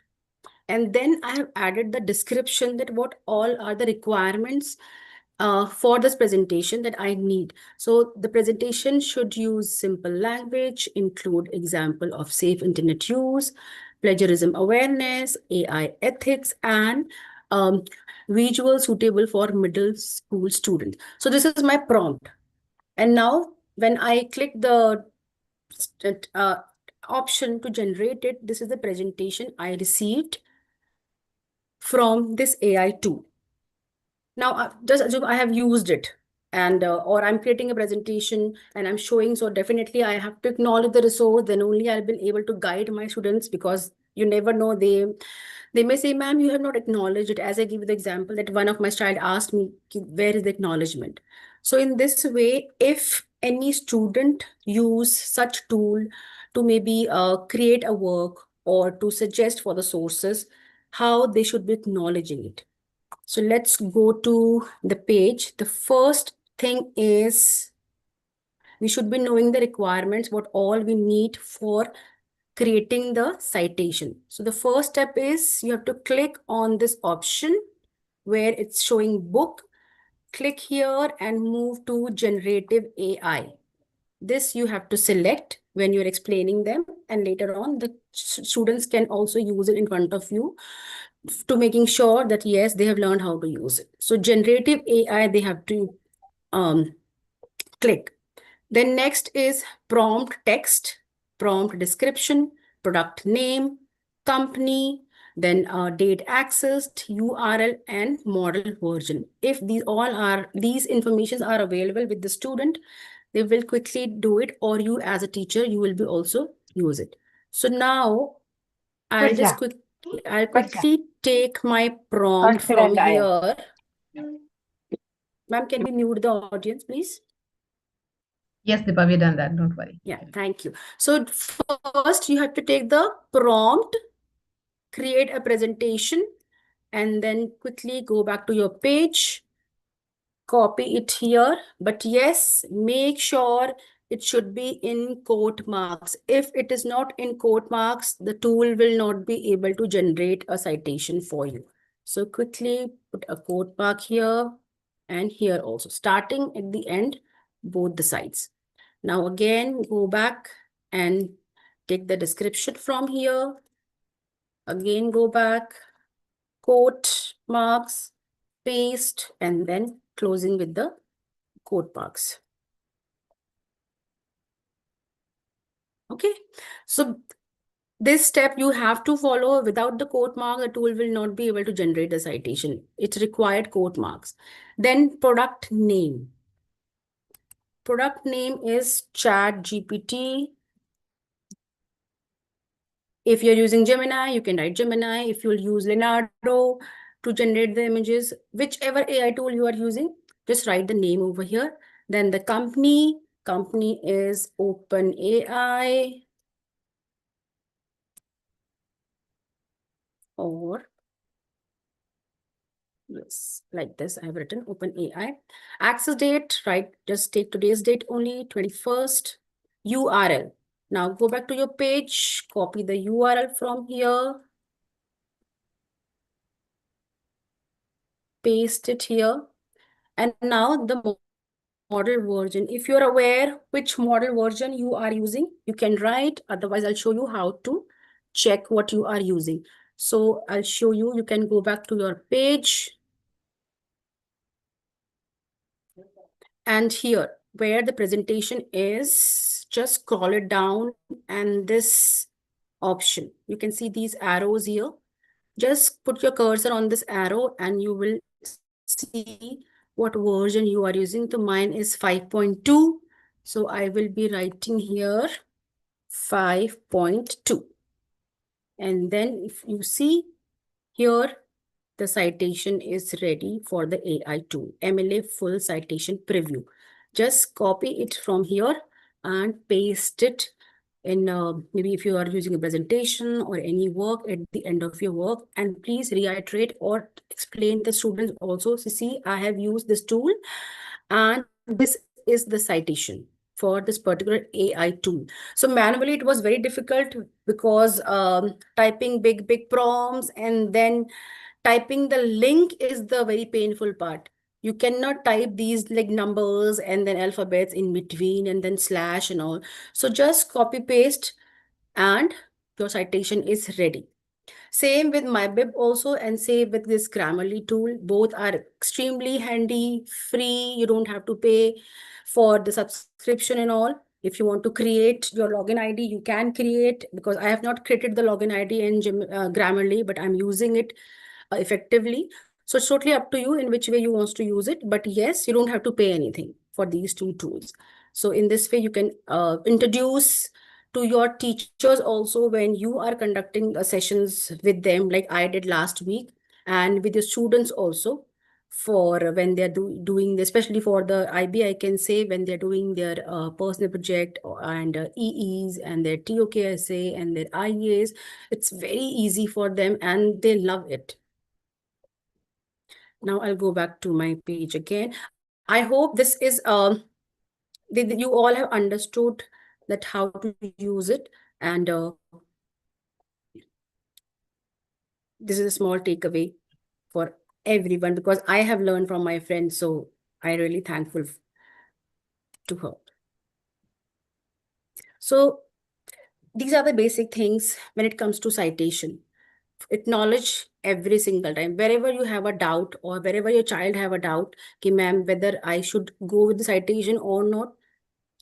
S4: And then I have added the description that what all are the requirements for this presentation that I need. So the presentation should use simple language, include example of safe internet use, plagiarism awareness, AI ethics, and visual suitable for middle school students. So this is my prompt. And now when I click the option to generate it, this is the presentation I received from this AI tool. Now, just assume I have used it and or I'm creating a presentation and I'm showing, so definitely I have to acknowledge the resource, then only I'll be able to guide my students, because you never know, they may say, ma'am, you have not acknowledged it. As I give the example that one of my child asked me, where is the acknowledgement? So in this way, if any student use such tool to maybe create a work or to suggest for the sources, how they should be acknowledging it. So let's go to the page. The first thing is we should be knowing the requirements, what all we need for creating the citation. So the first step is you have to click on this option where it's showing book. Click here and move to generative AI. This you have to select when you're explaining them, and later on the students can also use it in front of you to making sure that yes, they have learned how to use it. So generative AI, they have to click. Then next is prompt text, prompt description, product name, company, then date accessed, URL, and model version. If these informations are available with the student, they will quickly do it, or you as a teacher, you will be also use it. So now I'll quickly take my prompt from here. Ma'am, can we mute the audience, please?
S3: Yes, Deepa, we've done that. Don't worry.
S4: Yeah, thank you. So first you have to take the prompt, create a presentation, and then quickly go back to your page, copy it here. But yes, make sure it should be in quote marks. If it is not in quote marks, the tool will not be able to generate a citation for you. So quickly put a quote mark here and here also, starting at the end, both the sides. Now again, go back and take the description from here. Again, go back, quote marks, paste, and then closing with the quote marks. Okay, so this step you have to follow. Without the quote mark, the tool will not be able to generate the citation. It's required quote marks. Then product name. Product name is ChatGPT. If you're using Gemini, you can write Gemini. If you'll use Leonardo to generate the images, whichever AI tool you are using, just write the name over here. Then the company is OpenAI, or yes, like this, I have written OpenAI. Access date, right? Just take today's date only, 21st. URL. Now go back to your page, copy the URL from here, paste it here. And now the model version. If you're aware which model version you are using, you can write. Otherwise, I'll show you how to check what you are using. So I'll show you. You can go back to your page. And here, where the presentation is, just scroll it down, and this option, you can see these arrows here. Just put your cursor on this arrow and you will see what version you are using. So mine is 5.2. So I will be writing here 5.2. And then if you see here, the citation is ready for the AI tool, MLA full citation preview. Just copy it from here and paste it in maybe if you are using a presentation or any work at the end of your work. And please reiterate or explain the students also. So see, I have used this tool and this is the citation for this particular AI tool. So manually it was very difficult because typing big prompts and then typing the link is the very painful part. You cannot type these like numbers and then alphabets in between and then slash and all. So just copy paste and your citation is ready. Same with MyBib also, and same with this Grammarly tool. Both are extremely handy, free. You don't have to pay for the subscription and all. If you want to create your login ID, you can create, because I have not created the login ID in Grammarly, but I'm using it effectively. So it's totally up to you in which way you want to use it. But yes, you don't have to pay anything for these two tools. So in this way, you can introduce to your teachers also when you are conducting sessions with them, like I did last week, and with the students also, for when they're doing, especially for the IB, I can say when they're doing their personal project and EEs and their TOKSA and their IEAs, it's very easy for them and they love it. Now I'll go back to my page again. I hope this is you all have understood that how to use it, and this is a small takeaway for everyone because I have learned from my friend, so I'm really thankful to her. So these are the basic things when it comes to citation. Acknowledge every single time. Wherever you have a doubt or wherever your child have a doubt, ki ma'am, whether I should go with the citation or not,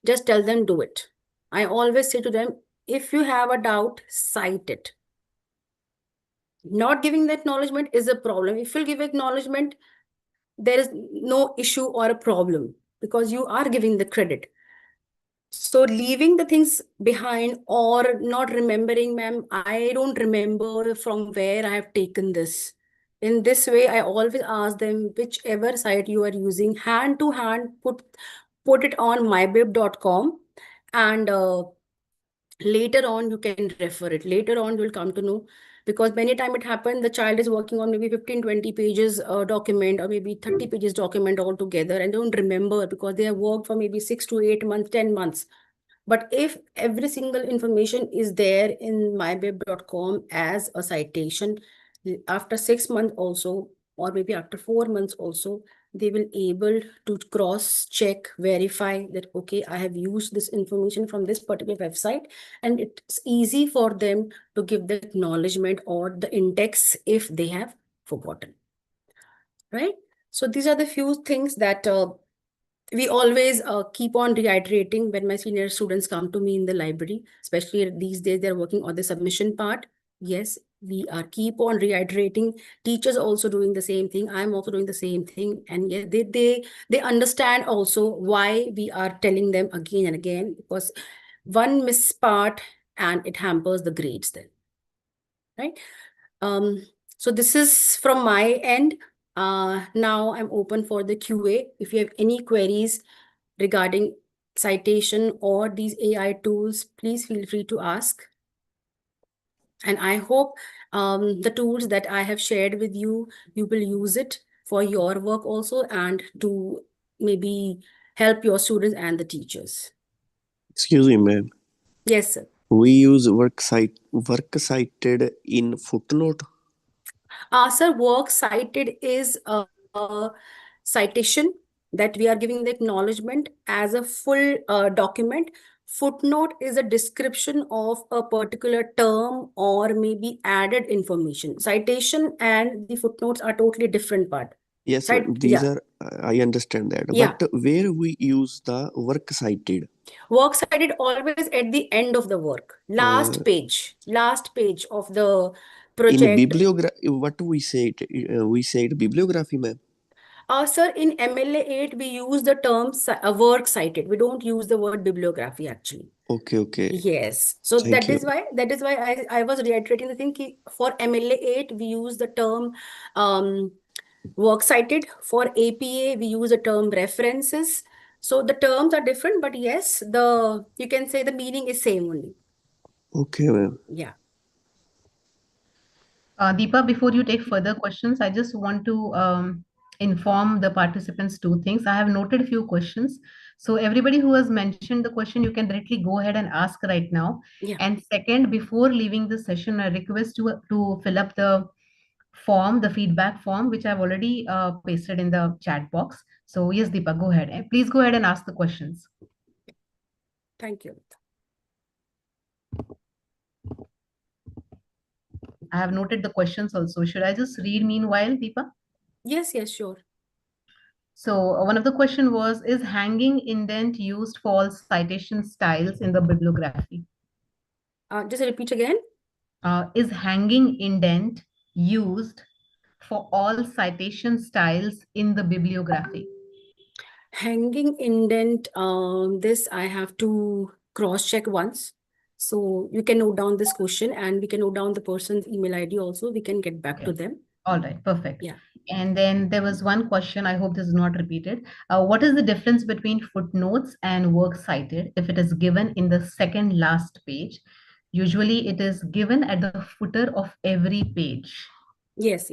S4: just tell them do it. I always say to them, if you have a doubt, cite it. Not giving the acknowledgement is a problem. If you give acknowledgement, there is no issue or a problem because you are giving the credit. So leaving the things behind or not remembering, ma'am, I don't remember from where I have taken this. In this way, I always ask them, whichever site you are using, hand to hand, put it on mybib.com, and later on you can refer it. Later on, you will come to know, because many time it happened, the child is working on maybe 15-20 pages document or maybe 30 pages document altogether and don't remember because they have worked for maybe 6 to 8 months, 10 months. But if every single information is there in mybib.com as a citation, after 6 months also, or maybe after 4 months also, they will able to cross check, verify that, okay, I have used this information from this particular website, and it's easy for them to give the acknowledgement or the index if they have forgotten, right? So these are the few things that we always keep on reiterating when my senior students come to me in the library, especially these days they're working on the submission part. Yes, we are keep on reiterating. Teachers also doing the same thing. I'm also doing the same thing. And yeah, they understand also why we are telling them again and again, because one miss part and it hampers the grades then, right? So this is from my end. Now I'm open for the QA. If you have any queries regarding citation or these AI tools, please feel free to ask. And I hope the tools that I have shared with you, you will use it for your work also and to maybe help your students and the teachers.
S7: Excuse me, ma'am.
S4: Yes, sir.
S7: We use work cited in footnote.
S4: Sir, work cited is a citation that we are giving the acknowledgement as a full document. Footnote is a description of a particular term or maybe added information. Citation and the footnotes are totally different part.
S7: Yes,
S4: Right?
S7: ma'am. These are, I understand that.
S4: Yeah.
S7: But where we use the work cited?
S4: Work cited always at the end of the work. Last page of the project.
S7: In bibliography, what we say? We said bibliography, ma'am.
S4: Sir, in MLA 8, we use the term work cited. We don't use the word bibliography actually.
S7: Okay.
S4: Yes. So
S7: Thank
S4: that is why I was reiterating the thing. For MLA 8, we use the term work cited. For APA, we use the term references. So the terms are different, but yes, you can say the meaning is same only.
S7: Okay, ma'am.
S4: Yeah.
S3: Deepa, before you take further questions, I just want to inform the participants two things. I have noted a few questions. So everybody who has mentioned the question, you can directly go ahead and ask right now.
S4: Yeah.
S3: And second, before leaving the session, I request to fill up the form, the feedback form, which I've already pasted in the chat box. So yes, Deepa, go ahead. And please go ahead and ask the questions.
S4: Thank you.
S3: I have noted the questions also. Should I just read meanwhile, Deepa?
S4: Yes, sure.
S3: So one of the question was, is hanging indent used for all citation styles in the bibliography?
S4: Just repeat again.
S3: Is hanging indent used for all citation styles in the bibliography?
S4: Hanging indent, this I have to cross-check once. So you can note down this question and we can note down the person's email ID also. We can get back to them.
S3: All right, perfect.
S4: Yeah.
S3: And then there was one question, I hope this is not repeated. What is the difference between footnotes and works cited if it is given in the second last page? Usually it is given at the footer of every page.
S4: Yes.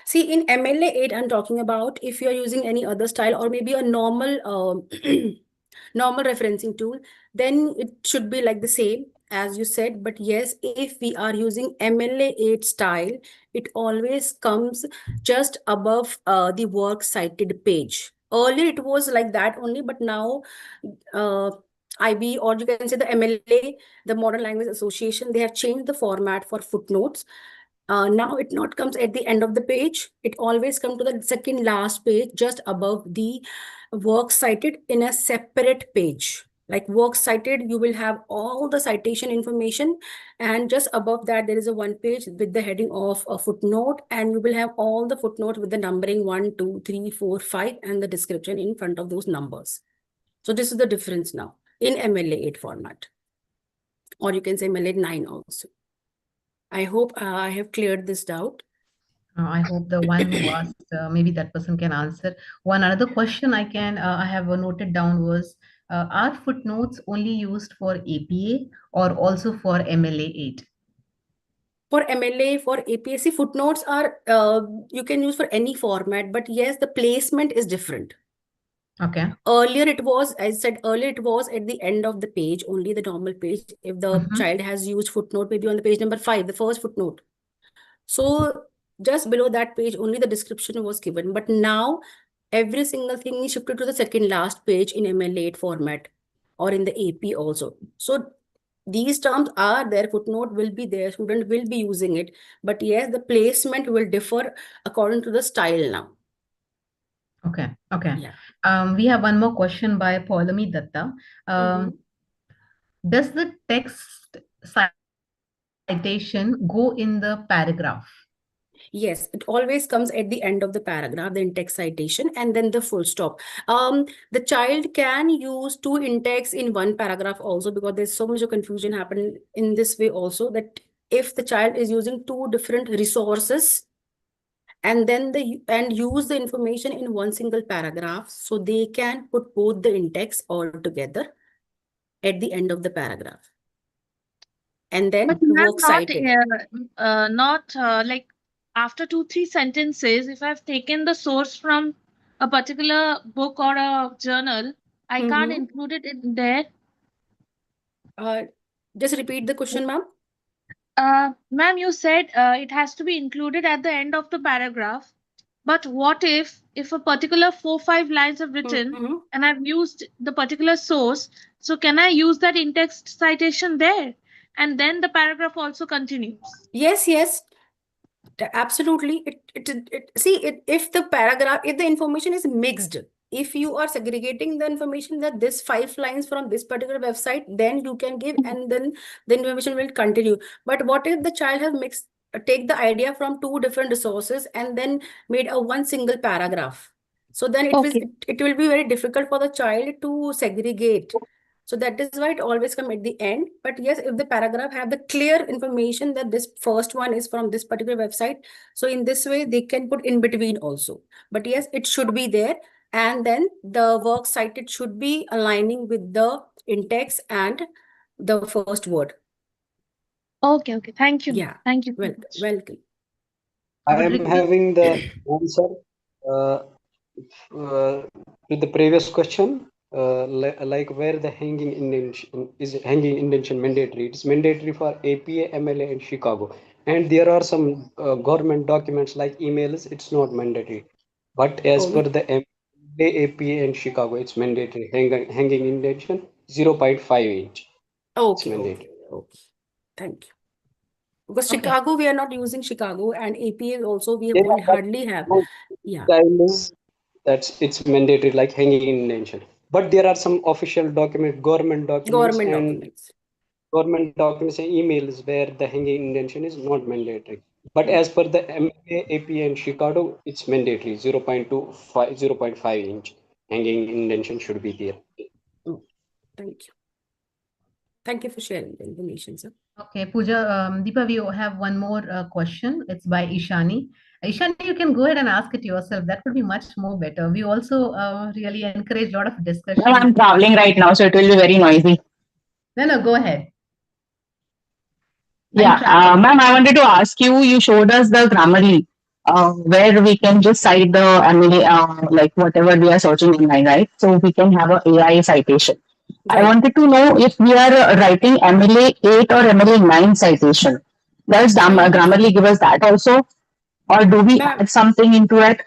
S4: See, in MLA 8, I'm talking about if you're using any other style or maybe a normal normal referencing tool, then it should be like the same as you said. But yes, if we are using MLA 8 style, it always comes just above the works cited page. Earlier it was like that only, but now IB, or you can say the MLA, the Modern Language Association, they have changed the format for footnotes. Now it not comes at the end of the page. It always comes to the second last page, just above the works cited in a separate page. Like works cited, you will have all the citation information, and just above that, there is a one page with the heading of a footnote, and you will have all the footnotes with the numbering 1, 2, 3, 4, 5, and the description in front of those numbers. So this is the difference now in MLA8 format, or you can say MLA9 also. I hope I have cleared this doubt.
S3: I hope the one who asked, maybe that person can answer. One another question I have noted down was, are footnotes only used for APA or also for MLA8?
S4: For MLA, for APSC, footnotes are, you can use for any format, but yes, the placement is different.
S3: Okay.
S4: Earlier it was, as I said earlier, it was at the end of the page, only the normal page. If the child has used footnote, maybe on the page number 5, the first footnote. So just below that page, only the description was given. But now every single thing is shifted to the second last page in MLA8 format or in the AP also. So these terms are there, footnote will be there, student will be using it. But yes, the placement will differ according to the style now.
S3: Okay. Okay.
S4: Yeah.
S3: We have one more question by Paulami Datta. Does the text citation go in the paragraph?
S4: Yes, it always comes at the end of the paragraph, the in-text citation, and then the full stop. The child can use 2 in-text in one paragraph also, because there's so much of confusion happening in this way also, that if the child is using 2 different resources and then use the information in one single paragraph, so they can put both the in-text all together at the end of the paragraph. And then
S2: But ma'am,
S4: works cited.
S2: not like after 2-3 sentences, if I've taken the source from a particular book or a journal, I can't include it in there.
S4: Just repeat the question, ma'am.
S2: Ma'am, you said it has to be included at the end of the paragraph. But what if a particular 4-5 lines have written and I've used the particular source, so can I use that in-text citation there? And then the paragraph also continues.
S4: Yes, yes. Absolutely. If the paragraph, if the information is mixed, if you are segregating the information that this 5 lines from this particular website, then you can give, and then the information will continue. But what if the child has mixed, take the idea from 2 different resources and then made a one single paragraph? So then it will be very difficult for the child to segregate. So that is why it always come at the end. But yes, if the paragraph have the clear information that this first one is from this particular website, so in this way they can put in between also. But yes, it should be there. And then the work cited should be aligning with the in-text and the first word.
S2: Okay. Thank you.
S4: Yeah.
S2: Thank you.
S4: Welcome.
S8: I am having the answer to the previous question. Like where the hanging indentation mandatory. It's mandatory for APA, MLA, and Chicago. And there are some government documents like emails. It's not mandatory. But as per the MLA, APA, and Chicago, it's mandatory. Hanging indentation 0.5 inch.
S4: Okay.
S8: It's mandatory.
S4: Okay. Thank you. Because Chicago, we are not using Chicago, and APA also we have hardly have. Yeah.
S8: It's mandatory, like hanging indentation. But there are some official government documents and emails where the hanging indentation is not mandatory. But as per the MA, AP, and Chicago, it's mandatory. 0.5 inch hanging indentation should be there.
S4: Thank you. Thank you for sharing the information, sir.
S3: Okay, Pooja, Deepa, we have one more question. It's by Ishani. Ishani, you can go ahead and ask it yourself. That would be much more better. We also really encourage a lot of discussion.
S6: No, I'm traveling right now, so it will be very noisy.
S3: No, go ahead.
S6: Yeah, ma'am, I wanted to ask you, you showed us the Grammarly, where we can just cite the like whatever we are searching online, right? So we can have a AI citation. I wanted to know if we are writing MLA 8 or MLA 9 citation. Does Grammarly give us that also? Or do we add something into it?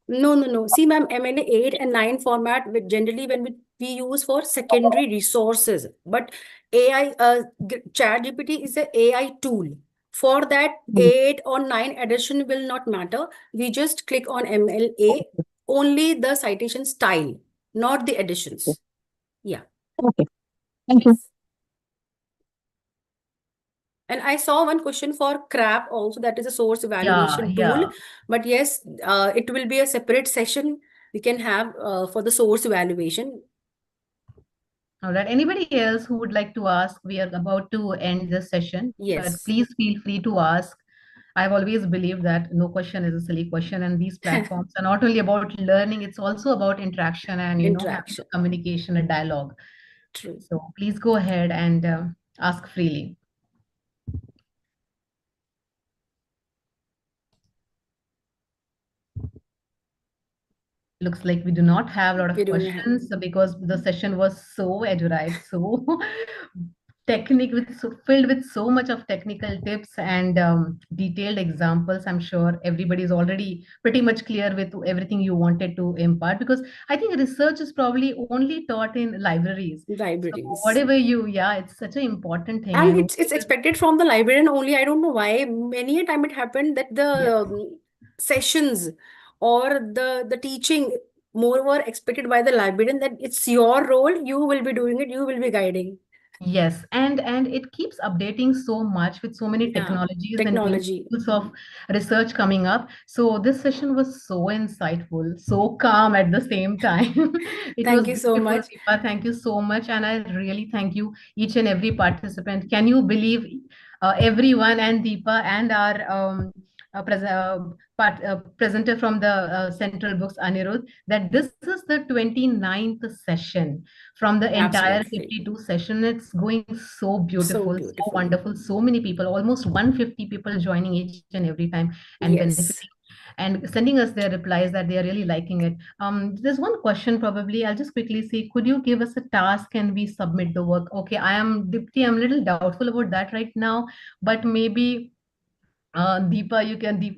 S4: No. See, ma'am, MLA 8 and 9 format, with generally when we use for secondary resources. But AI, ChatGPT is an AI tool. For that, 8 or 9 addition will not matter. We just click on MLA, only the citation style, not the additions. Yeah.
S6: Okay. Thank you.
S4: And I saw one question for CRAP also, that is a source evaluation tool. But yes, it will be a separate session we can have for the source evaluation.
S3: All right. Anybody else who would like to ask? We are about to end this session, but
S4: Yes.
S3: please feel free to ask. I've always believed that no question is a silly question, and these platforms are not only about learning, it's also about interaction and having
S4: Interaction.
S3: a communication, a dialogue.
S4: True.
S3: So please go ahead and ask freely. Looks like we do not have a lot
S4: We
S3: of
S4: don't have.
S3: questions because the session was so erudite, so filled with so much of technical tips and detailed examples. I'm sure everybody is already pretty much clear with everything you wanted to impart, because I think research is probably only taught in libraries.
S4: Libraries.
S3: So whatever it's such an important thing.
S4: And it's expected from the librarian only. I don't know why. Many a time it happened that the sessions or the teaching more were expected by the librarian, that it's your role, you will be doing it, you will be guiding.
S3: Yes, and it keeps updating so much with so many technologies and new tools of research coming up. So this session was so insightful, so calm at the same time. It
S4: Thank
S3: was
S4: you so
S3: beautiful,
S4: much.
S3: Deepa. Thank you so much, and I really thank you, each and every participant. Can you believe everyone and Deepa and our presenter from the Central Books, Anirudh, that this is the 29th session from the entire
S4: Absolutely.
S3: 52 session. It's going so beautiful, so wonderful. So many people, almost 150 people joining each and every time and benefiting and sending us their replies that they are really liking it. There's one question probably. I'll just quickly see. Could you give us a task and we submit the work? Okay, Dipti, I'm a little doubtful about that right now, but maybe Deepa, you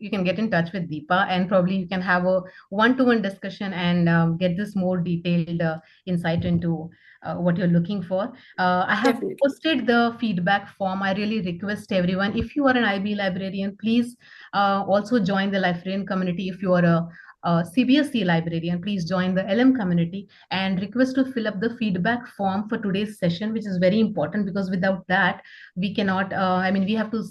S3: can get in touch with Deepa, and probably you can have a one-to-one discussion and get this more detailed insight into what you're looking for. I have posted the feedback form. I really request everyone, if you are an IB librarian, please also join the librarian community. If you are a CBSE librarian, please join the LM community and request to fill up the feedback form for today's session, which is very important, because without that, we cannot, we have to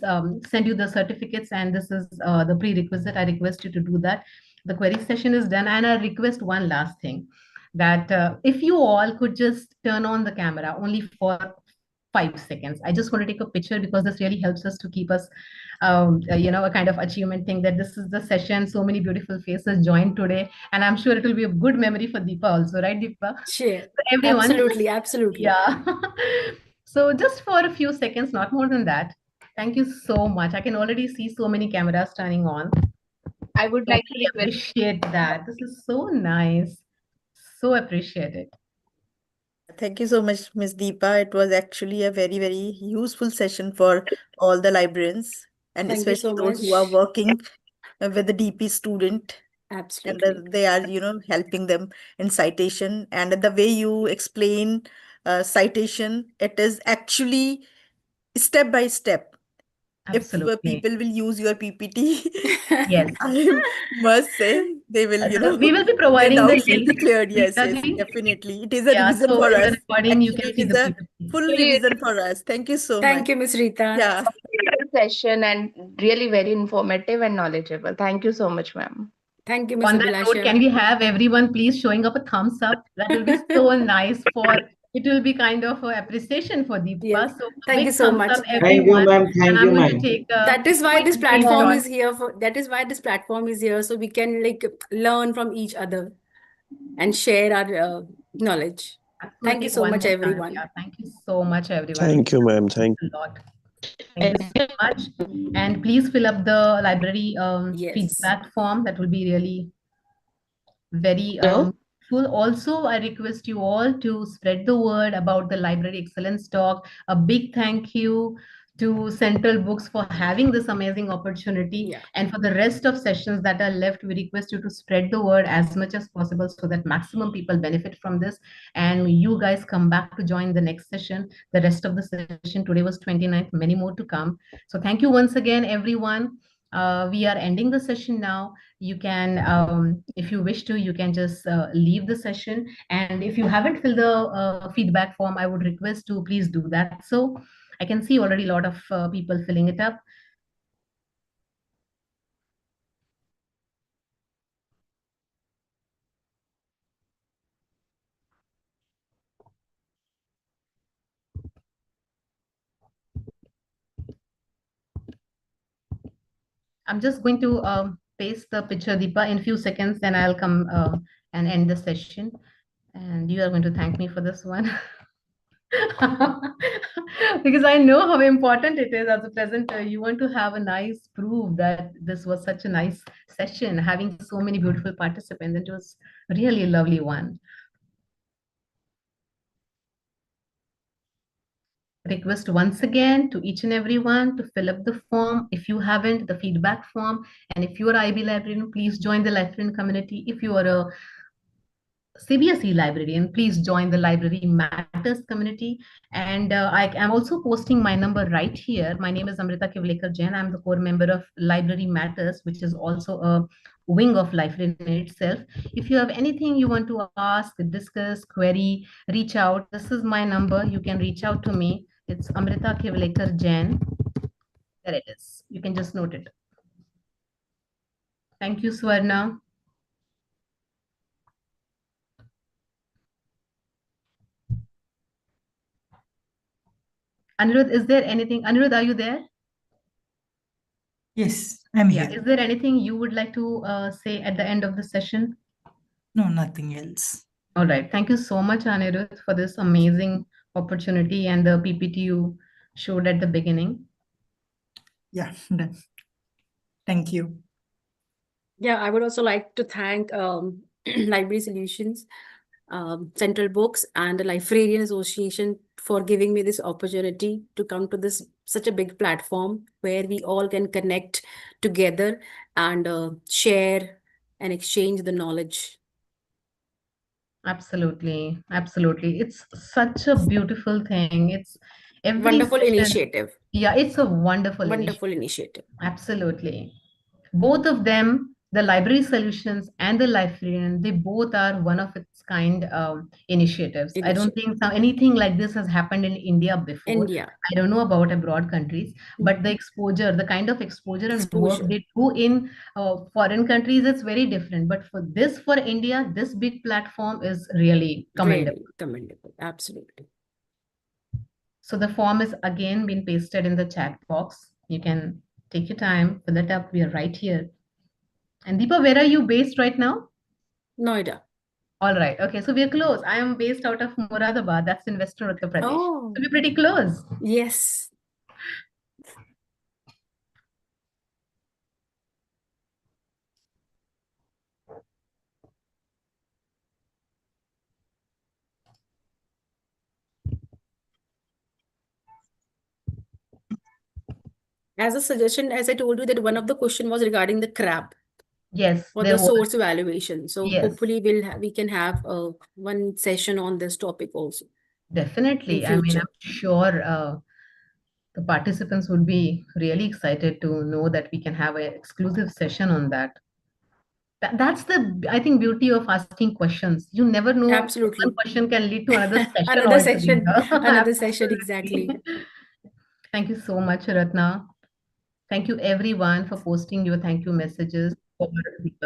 S3: send you the certificates, and this is the prerequisite. I request you to do that. The query session is done, and I request one last thing, that if you all could just turn on the camera only for 5 seconds. I just want to take a picture, because this really helps us to keep us, a kind of achievement thing, that this is the session. So many beautiful faces joined today, and I'm sure it will be a good memory for Deepa also, right, Deepa?
S4: Sure.
S3: So everyone,
S4: Absolutely.
S3: Yeah. So just for a few seconds, not more than that. Thank you so much. I can already see so many cameras turning on.
S9: I would like to
S3: appreciate that. This is so nice. So appreciate it.
S10: Thank you so much, Ms. Deepa. It was actually a very, very useful session for all the librarians, and
S4: Thank you
S10: especially
S4: so
S10: those who are
S4: much.
S10: working with the DP student.
S4: Absolutely.
S10: And they are, helping them in citation. And the way you explain citation, it is actually step by step.
S3: Absolutely.
S10: If people will use your PPT,
S3: yes,
S10: I must say they will,
S3: we will be providing
S10: their
S3: the
S10: doubts will be
S3: link.
S10: cleared. Yes, definitely. It is a revision for
S3: in
S10: us.
S3: the recording, you
S10: Actually,
S3: can see
S10: it is
S3: the
S10: a full revision for us. Thank you so much.
S4: Thank you, Ms. Rita.
S10: Yeah.
S9: Session and really very informative and knowledgeable. Thank you so much, ma'am.
S4: Thank you, Ms.
S3: On that note, can we have everyone please showing up a thumbs up? That will be so nice it will be kind of an appreciation for Deepa.
S4: Yes.
S3: So
S4: Thank you so much.
S3: Up, everyone.
S1: Thank you, ma'am.
S4: That is why this platform is here so we can learn from each other and share our knowledge.
S3: Absolutely.
S4: Thank you so much, everyone.
S3: Thank you so much, everyone.
S7: Thank you, ma'am. Thank
S3: you a lot. Thank you so much. And please fill up the library feedback form. That will be really very useful. Also, I request you all to spread the word about the Library Excellence Talk. A big thank you to Central Books for having this amazing opportunity.
S4: Yeah.
S3: And for the rest of sessions that are left, we request you to spread the word as much as possible so that maximum people benefit from this. And you guys come back to join the next session. The rest of the session today was 29th, many more to come. So thank you once again, everyone. We are ending the session now. You can, if you wish to, you can just leave the session. And if you haven't filled the feedback form, I would request to please do that. So I can see already a lot of people filling it up. I'm just going to paste the picture, Deepa, in a few seconds, then I'll come and end the session. And you are going to thank me for this one. Because I know how important it is as a presenter. You want to have a nice proof that this was such a nice session, having so many beautiful participants. It was really a lovely one. Request once again to each and everyone to fill up the form. If you haven't, the feedback form. And if you are IB librarian, please join the librarian community. If you are a CBSE librarian, please join the Library Matters community. And I am also posting my number right here. My name is Amrita Kivlekar Jain. I'm the core member of Library Matters, which is also a wing of Library in itself. If you have anything you want to ask, discuss, query, reach out. This is my number. You can reach out to me. It's Amrita Kivlekar Jain. There it is. You can just note it. Thank you, Swarna. Anirudh, is there anything? Anirudh, are you there?
S11: Yes, I'm
S3: Yeah.
S11: here.
S3: Is there anything you would like to say at the end of the session?
S11: No, nothing else.
S3: All right. Thank you so much, Anirudh, for this amazing opportunity and the PPT you showed at the beginning.
S11: Yeah, done. Thank you.
S4: Yeah, I would also like to thank Library Solutions, Central Books, and the Librarian Association for giving me this opportunity to come to this such a big platform where we all can connect together and share and exchange the knowledge.
S3: Absolutely. Absolutely. It's such a beautiful thing. It's every
S4: Wonderful
S3: session.
S4: initiative.
S3: Yeah, it's a wonderful
S4: Wonderful initiative.
S3: Absolutely. Both of them, the Library Solutions and the Librarian, they both are one of its kind initiatives. I don't think anything like this has happened in India before.
S4: India.
S3: I don't know about abroad countries, but the exposure, the kind of exposure and work they do in foreign countries, it's very different. But for this, for India, this big platform is really commendable.
S4: Really commendable. Absolutely.
S3: So the form is again been pasted in the chat box. You can take your time, fill it up. We are right here. And Deepa, where are you based right now?
S4: Noida.
S3: All right. Okay. So we're close. I am based out of Moradabad. That's in Western Uttar Pradesh.
S4: Oh.
S3: So we're pretty close.
S4: Yes. As a suggestion, as I told you that one of the question was regarding the crab.
S3: Yes.
S4: For the source evaluation. So hopefully we can have one session on this topic also.
S3: Definitely. I mean, I'm sure the participants would be really excited to know that we can have an exclusive session on that. That's the, I think, beauty of asking questions. You never know.
S4: Absolutely.
S3: One question can lead to another session.
S4: Another session. Another session, exactly.
S3: Thank you so much, Ratna. Thank you everyone for posting your thank you messages for Deepa.